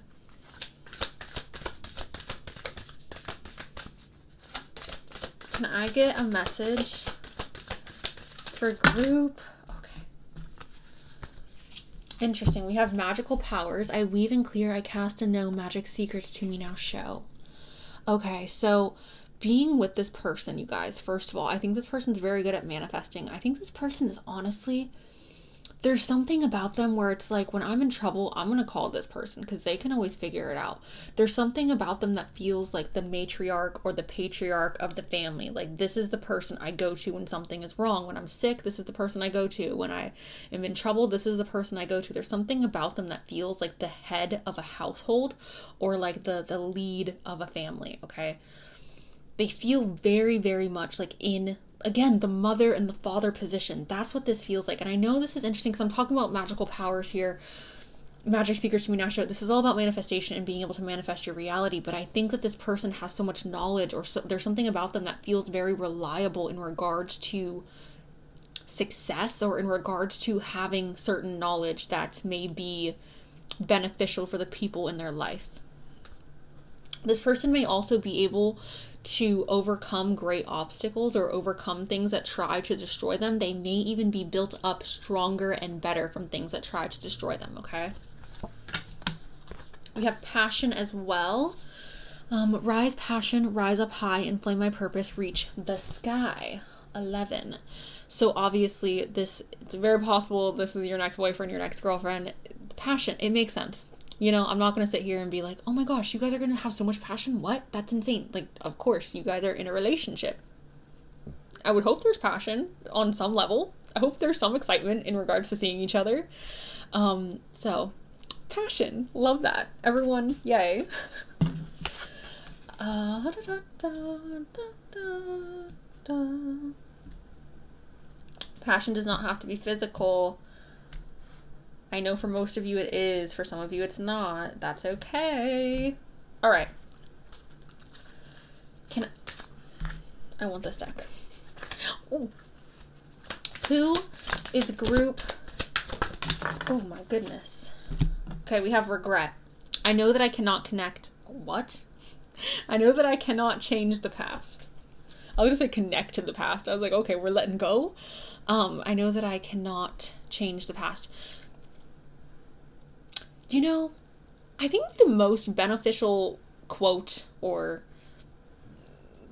Can I get a message for group? Okay. Interesting. We have magical powers. I weave and clear. I cast and know. Magic secrets to me now show. Okay, so being with this person, you guys, first of all, I think this person's very good at manifesting. I think this person is honestly... There's something about them where it's like, when I'm in trouble, I'm going to call this person because they can always figure it out. There's something about them that feels like the matriarch or the patriarch of the family. Like, this is the person I go to when something is wrong. When I'm sick, this is the person I go to. When I am in trouble, this is the person I go to. There's something about them that feels like the head of a household, or like the lead of a family, okay? They feel very, very much like in... Again, the mother and the father position. That's what this feels like. And I know this is interesting because I'm talking about magical powers here. Magic secrets to me now show. This is all about manifestation and being able to manifest your reality. But I think that this person has so much knowledge, or there's something about them that feels very reliable in regards to success, or in regards to having certain knowledge that may be beneficial for the people in their life. This person may also be able to overcome great obstacles, or overcome things that try to destroy them. They may even be built up stronger and better from things that try to destroy them, okay? We have passion as well. Rise passion, rise up high, inflame my purpose, reach the sky. 11. So obviously it's very possible this is your next boyfriend, your next girlfriend. Passion, it makes sense. You know, I'm not going to sit here and be like, oh my gosh, you guys are going to have so much passion. What? That's insane. Like, of course, you guys are in a relationship. I would hope there's passion on some level. I hope there's some excitement in regards to seeing each other. So, passion. Love that. Everyone, yay. Passion does not have to be physical. I know for most of you it is. For some of you it's not. That's okay. All right. I want this deck. Ooh. Who is group? Oh my goodness. Okay, we have regret. I know that I cannot connect. What? I know that I cannot change the past. I was gonna say connect to the past. I was like, okay, we're letting go. I know that I cannot change the past. You know, I think the most beneficial quote or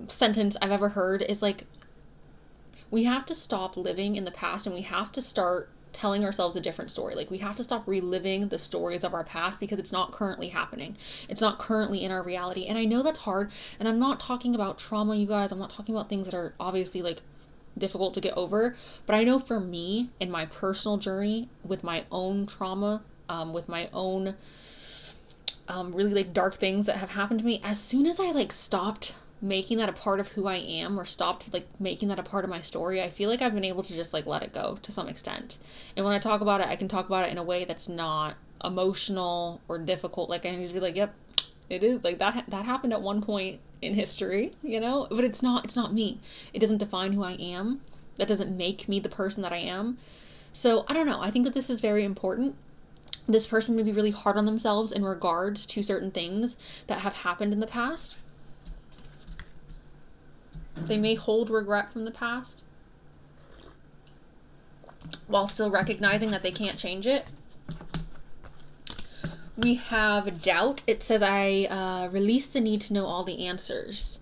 sentence I've ever heard is like, we have to stop living in the past and we have to start telling ourselves a different story. Like, we have to stop reliving the stories of our past because it's not currently happening. It's not currently in our reality. And I know that's hard. And I'm not talking about trauma, you guys. I'm not talking about things that are obviously like difficult to get over. But I know for me, in my personal journey with my own trauma, with my own really like dark things that have happened to me, as soon as I like stopped making that a part of who I am or stopped like making that a part of my story, I feel like I've been able to just like let it go to some extent. And when I talk about it, I can talk about it in a way that's not emotional or difficult. Like, I need to be like, yep, it is like that happened at one point in history, you know, but it's not me. It doesn't define who I am. That doesn't make me the person that I am. So I don't know. I think that this is very important. This person may be really hard on themselves in regards to certain things that have happened in the past. They may hold regret from the past while still recognizing that they can't change it. We have doubt. It says, I release the need to know all the answers.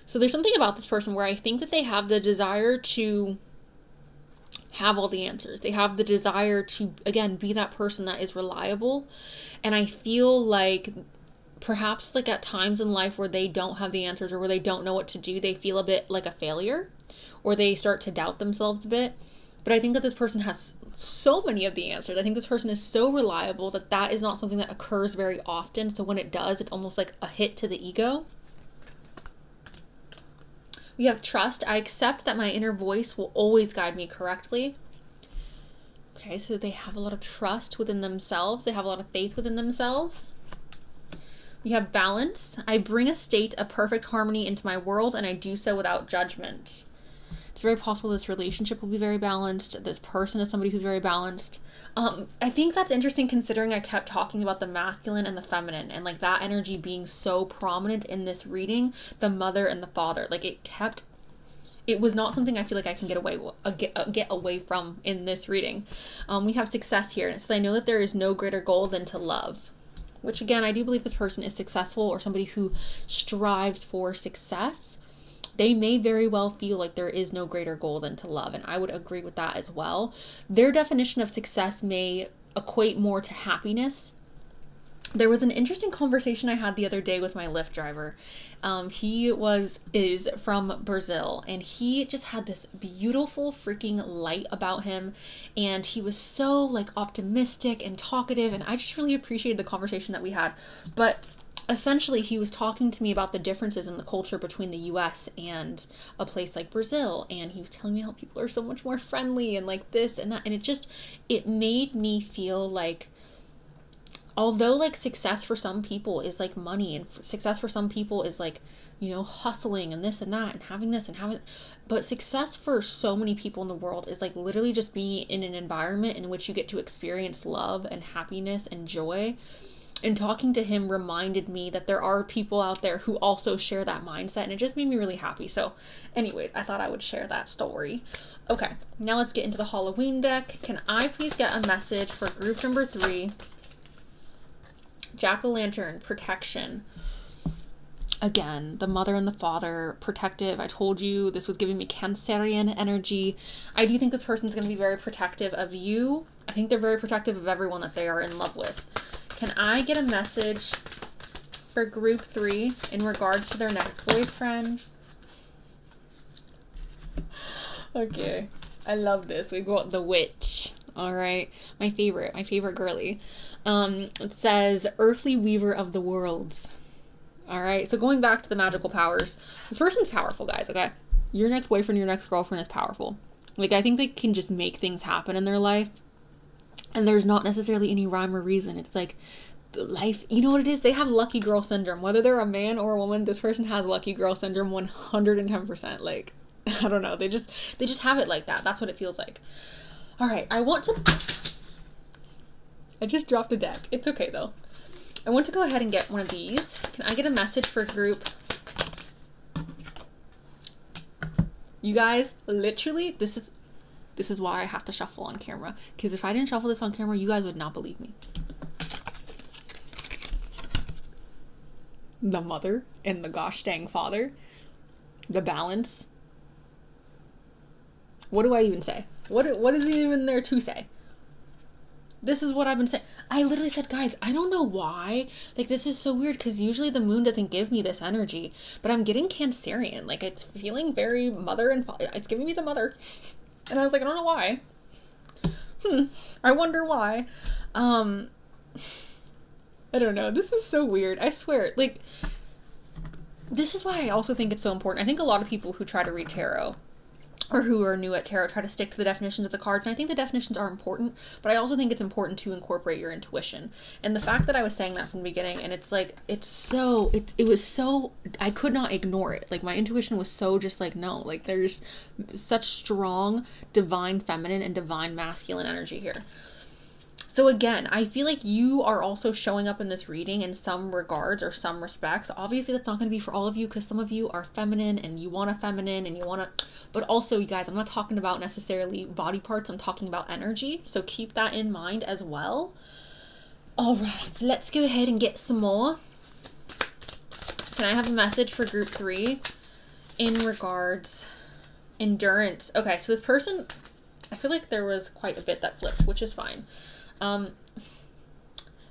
So there's something about this person where I think that they have the desire to have all the answers. They have the desire to, again, be that person that is reliable. And I feel like perhaps like at times in life where they don't have the answers or where they don't know what to do, they feel a bit like a failure or they start to doubt themselves a bit. But I think that this person has so many of the answers. I think this person is so reliable that that is not something that occurs very often. So when it does, it's almost like a hit to the ego. We have trust. I accept that my inner voice will always guide me correctly. Okay, so they have a lot of trust within themselves. They have a lot of faith within themselves. We have balance. I bring a state of perfect harmony into my world, and I do so without judgment. It's very possible this relationship will be very balanced. This person is somebody who's very balanced. I think that's interesting considering I kept talking about the masculine and the feminine and like that energy being so prominent in this reading, the mother and the father. Like it was not something I feel like I can get away from in this reading. We have success here, and it says, I know that there is no greater goal than to love. Which again, I do believe this person is successful or somebody who strives for success. They may very well feel like there is no greater goal than to love. And I would agree with that as well. Their definition of success may equate more to happiness. There was an interesting conversation I had the other day with my Lyft driver. He is from Brazil, and he just had this beautiful freaking light about him, and he was so like optimistic and talkative, and I just really appreciated the conversation that we had. But essentially he was talking to me about the differences in the culture between the US and a place like Brazil, and he was telling me how people are so much more friendly and like this and that, and it made me feel like, although like success for some people is like money, and success for some people is like, you know, hustling and this and that and having this and having, but success for so many people in the world is like literally just being in an environment in which you get to experience love and happiness and joy. And talking to him reminded me that there are people out there who also share that mindset, and it just made me really happy. So anyways, I thought I would share that story. Okay, now let's get into the Halloween deck. Can I please get a message for group number 3? Jack-o'-lantern, protection. Again, the mother and the father, protective. I told you this was giving me Cancerian energy. I do think this person's going to be very protective of you. I think they're very protective of everyone that they are in love with. Can I get a message for group 3 in regards to their next boyfriend? Okay, I love this. We got the witch. All right, my favorite girly. It says earthly weaver of the worlds. All right, so going back to the magical powers, this person's powerful, guys. Okay, your next boyfriend, your next girlfriend is powerful. Like, I think they can just make things happen in their life, and there's not necessarily any rhyme or reason. It's like life, you know what it is? They have lucky girl syndrome. Whether they're a man or a woman, this person has lucky girl syndrome 110%. Like, I don't know. They just have it like that. That's what it feels like. All right, I just dropped a deck. It's okay though. I want to go ahead and get one of these. Can I get a message for group? You guys, literally, this is why I have to shuffle on camera. Because if I didn't shuffle this on camera, you guys would not believe me. the mother and the gosh dang father, the balance. What do I even say? What is even there to say? This is what I've been saying. I literally said, guys, I don't know why. Like, this is so weird because usually the moon doesn't give me this energy, but I'm getting Cancerian. Like, it's feeling very mother and father. It's giving me the mother. And I was like, I don't know why. I wonder why. I don't know. This is so weird. I swear. Like, this is why I also think it's so important. I think a lot of people who try to read tarot or who are new at tarot try to stick to the definitions of the cards, and I think the definitions are important, but I also think it's important to incorporate your intuition. And the fact that I was saying that from the beginning, and it's like, it was so, I could not ignore it. Like, my intuition was so just like, no, like, there's such strong divine feminine and divine masculine energy here. So again, I feel like you are also showing up in this reading in some regards or some respects. Obviously, that's not going to be for all of you because some of you are feminine and you want a feminine and you want to... But also, you guys, I'm not talking about necessarily body parts. I'm talking about energy. So keep that in mind as well. All right, let's go ahead and get some more. Can I have a message for group 3 in regards endurance? Okay, so this person, I feel like there was quite a bit that flipped, which is fine.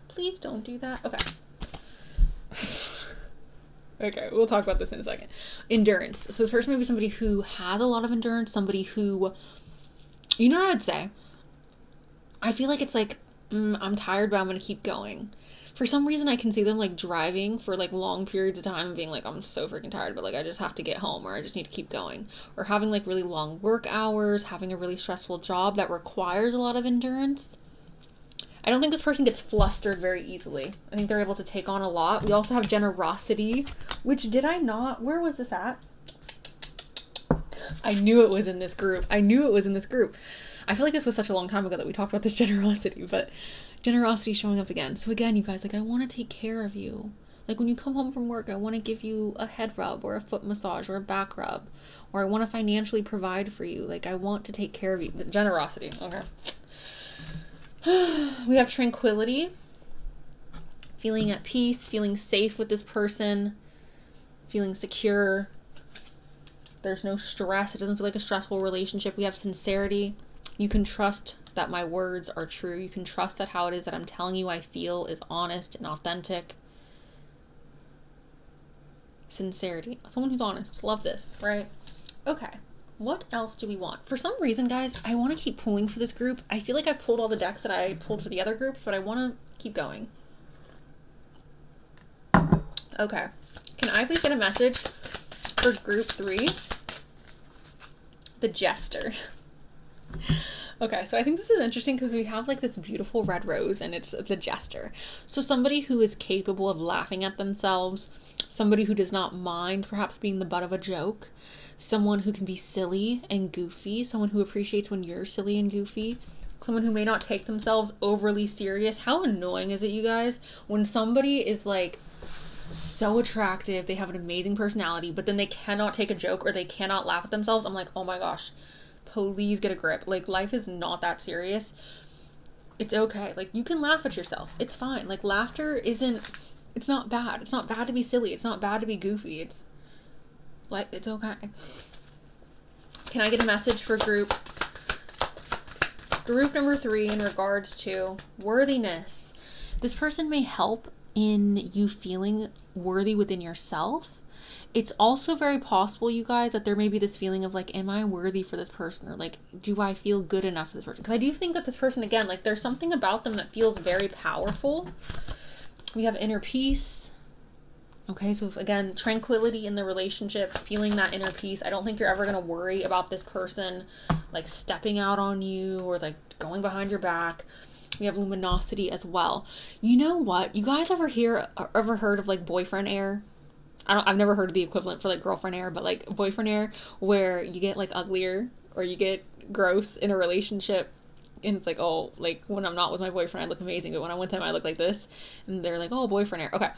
Please don't do that. Okay. Okay, we'll talk about this in a second. Endurance. So this person may be somebody who has a lot of endurance, somebody who, you know what I'd say? I feel like it's like, I'm tired, but I'm going to keep going. For some reason, I can see them like driving for like long periods of time and being like, I'm so freaking tired, but like I just have to get home, or I just need to keep going. Or having like really long work hours, having a really stressful job that requires a lot of endurance. I don't think this person gets flustered very easily. I think they're able to take on a lot. We also have generosity, which did I not? Where was this at? I knew it was in this group. I knew it was in this group. I feel like this was such a long time ago that we talked about this generosity, but generosity showing up again. So again, you guys, like, I want to take care of you. Like, when you come home from work, I want to give you a head rub or a foot massage or a back rub, or I want to financially provide for you. Like, I want to take care of you. Generosity. Okay. We have tranquility, feeling at peace, feeling safe with this person, feeling secure. There's no stress. It doesn't feel like a stressful relationship. We have sincerity. You can trust that my words are true. You can trust that how it is that I'm telling you I feel is honest and authentic. Sincerity. Someone who's honest. Love this, right? Okay. What else do we want? For some reason, guys, I want to keep pulling for this group. I feel like I pulled all the decks that I pulled for the other groups, but I want to keep going. Okay. Can I please get a message for group 3? The Jester. Okay, so I think this is interesting because we have like this beautiful red rose and it's the Jester. So somebody who is capable of laughing at themselves, somebody who does not mind perhaps being the butt of a joke, someone who can be silly and goofy, someone who appreciates when you're silly and goofy, someone who may not take themselves overly serious. How annoying is it, you guys, when somebody is like so attractive, they have an amazing personality, but then they cannot take a joke or they cannot laugh at themselves? I'm like, oh my gosh, please get a grip. Like, life is not that serious. It's okay. Like, you can laugh at yourself. It's fine. Like, laughter isn't, it's not bad. It's not bad to be silly. It's not bad to be goofy. It's like, it's okay. Can I get a message for group number 3 in regards to worthiness? This person may help in you feeling worthy within yourself. It's also very possible, you guys, that there may be this feeling of like, am I worthy for this person? Or like, do I feel good enough for this person? Because I do think that this person, again, like, there's something about them that feels very powerful. We have inner peace. Okay, so again, tranquility in the relationship, feeling that inner peace. I don't think you're ever going to worry about this person like stepping out on you or like going behind your back. We have luminosity as well. You know what? You guys ever heard of like boyfriend air? I've never heard of the equivalent for like girlfriend air, but like boyfriend air, where you get like uglier or you get gross in a relationship. And it's like, oh, like when I'm not with my boyfriend, I look amazing, but when I'm with him, I look like this. And they're like, oh, boyfriend air. Okay.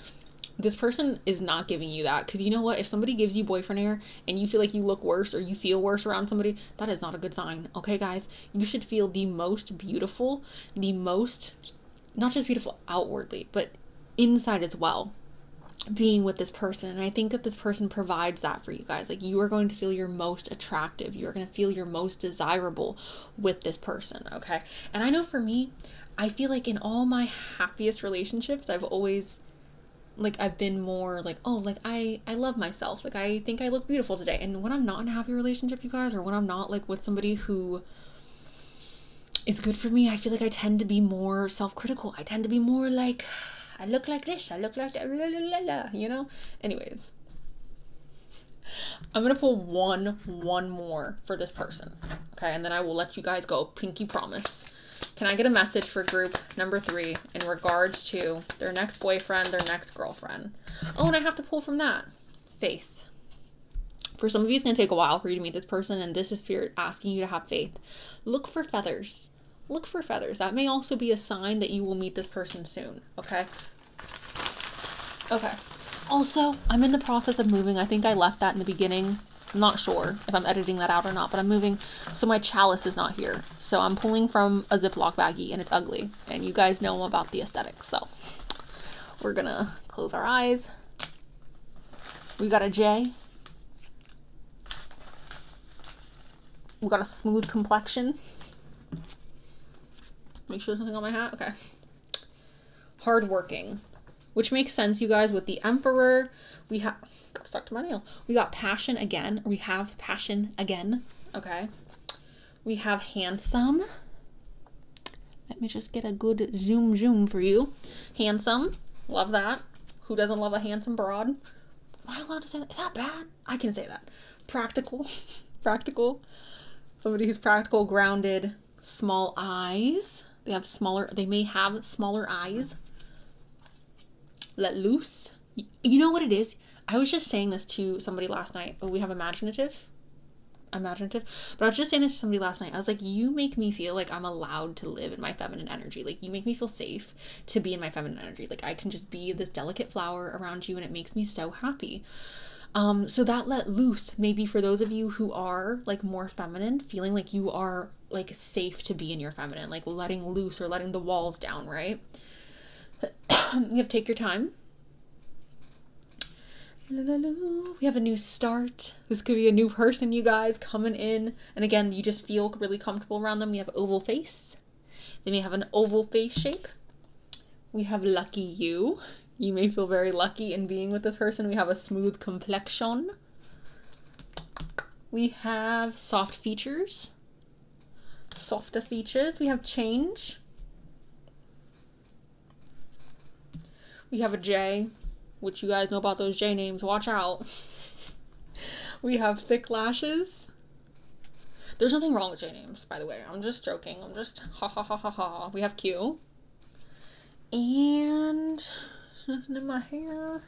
This person is not giving you that, because you know what? If somebody gives you boyfriend air and you feel like you look worse or you feel worse around somebody, that is not a good sign. Okay, guys? You should feel the most beautiful, the most, not just beautiful outwardly, but inside as well. being with this person. And I think that this person provides that for you guys. Like, you are going to feel your most attractive. You're going to feel your most desirable with this person, okay? And I know for me, I feel like in all my happiest relationships, I've always, like, I've been more like, oh, like, I love myself. Like, I think I look beautiful today. And when I'm not in a happy relationship, you guys, or when I'm not, like, with somebody who is good for me, I feel like I tend to be more self-critical. I tend to be more like, I look like this, I look like that, blah, blah, blah, blah, you know? Anyways, I'm gonna pull one more for this person, okay? And then I will let you guys go, pinky promise. Can I get a message for group number 3 in regards to their next boyfriend, their next girlfriend? Oh, and I have to pull from that. Faith. For some of you, it's gonna take a while for you to meet this person, and this is spirit asking you to have faith. Look for feathers. Look for feathers. That may also be a sign that you will meet this person soon, okay? Okay. Also, I'm in the process of moving. I think I left that in the beginning. I'm not sure if I'm editing that out or not, but I'm moving. So my chalice is not here. So I'm pulling from a Ziploc baggie, and it's ugly. And you guys know about the aesthetics. So we're gonna close our eyes. We got a J. We got a smooth complexion. Make sure there's nothing on my hat. Okay. Hardworking, which makes sense, you guys. With the Emperor, we have, got stuck to my nail. We got passion again. We have passion again. Okay. We have handsome. Let me just get a good zoom for you. Handsome. Love that. Who doesn't love a handsome broad? Am I allowed to say that? Is that bad? I can say that. Practical. Practical. Somebody who's practical, grounded, small eyes. They may have smaller eyes. Let loose. You know what it is? I was just saying this to somebody last night. Oh, we have imaginative. But I was just saying this to somebody last night. I was like, you make me feel like I'm allowed to live in my feminine energy. Like, you make me feel safe to be in my feminine energy. Like, I can just be this delicate flower around you, and it makes me so happy. So that let loose, maybe for those of you who are like more feminine, feeling like you are like safe to be in your feminine, like letting loose or letting the walls down, right? You have to take your time. We have a new start. This could be a new person, you guys, coming in. And again, you just feel really comfortable around them. We have oval face. They may have an oval face shape. We have lucky you. You may feel very lucky in being with this person. We have a smooth complexion. We have soft features. Softer features. We have change. We have a J, which you guys know about those J names. Watch out. We have thick lashes. There's nothing wrong with J names, by the way. I'm just joking. I'm just ha ha ha ha ha. We have Q. And nothing in my hair.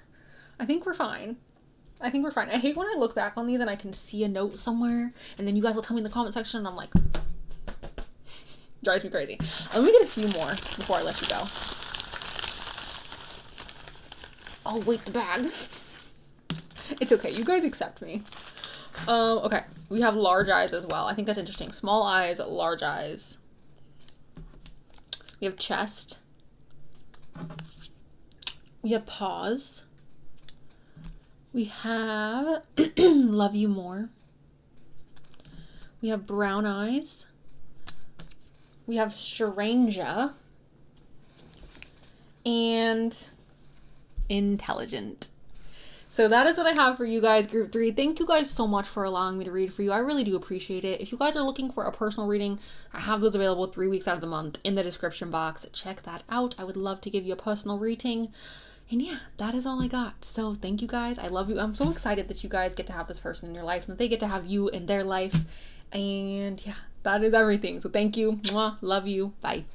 I think we're fine. I hate when I look back on these and I can see a note somewhere, and then you guys will tell me in the comment section, and I'm like, drives me crazy. Let me get a few more before I let you go. Oh, wait, the bag. It's okay. You guys accept me. Okay. We have large eyes as well. I think that's interesting. Small eyes, large eyes. We have chest. We have paws. We have love you more. We have brown eyes. We have stranger. And intelligent. So that is what I have for you guys, group 3. Thank you guys so much for allowing me to read for you. I really do appreciate it. If you guys are looking for a personal reading, I have those available 3 weeks out of the month in the description box. Check that out. I would love to give you a personal reading. And yeah, that is all I got. So thank you guys. I love you. I'm so excited that you guys get to have this person in your life and that they get to have you in their life. And yeah, that is everything. So thank you. Mwah. Love you. Bye.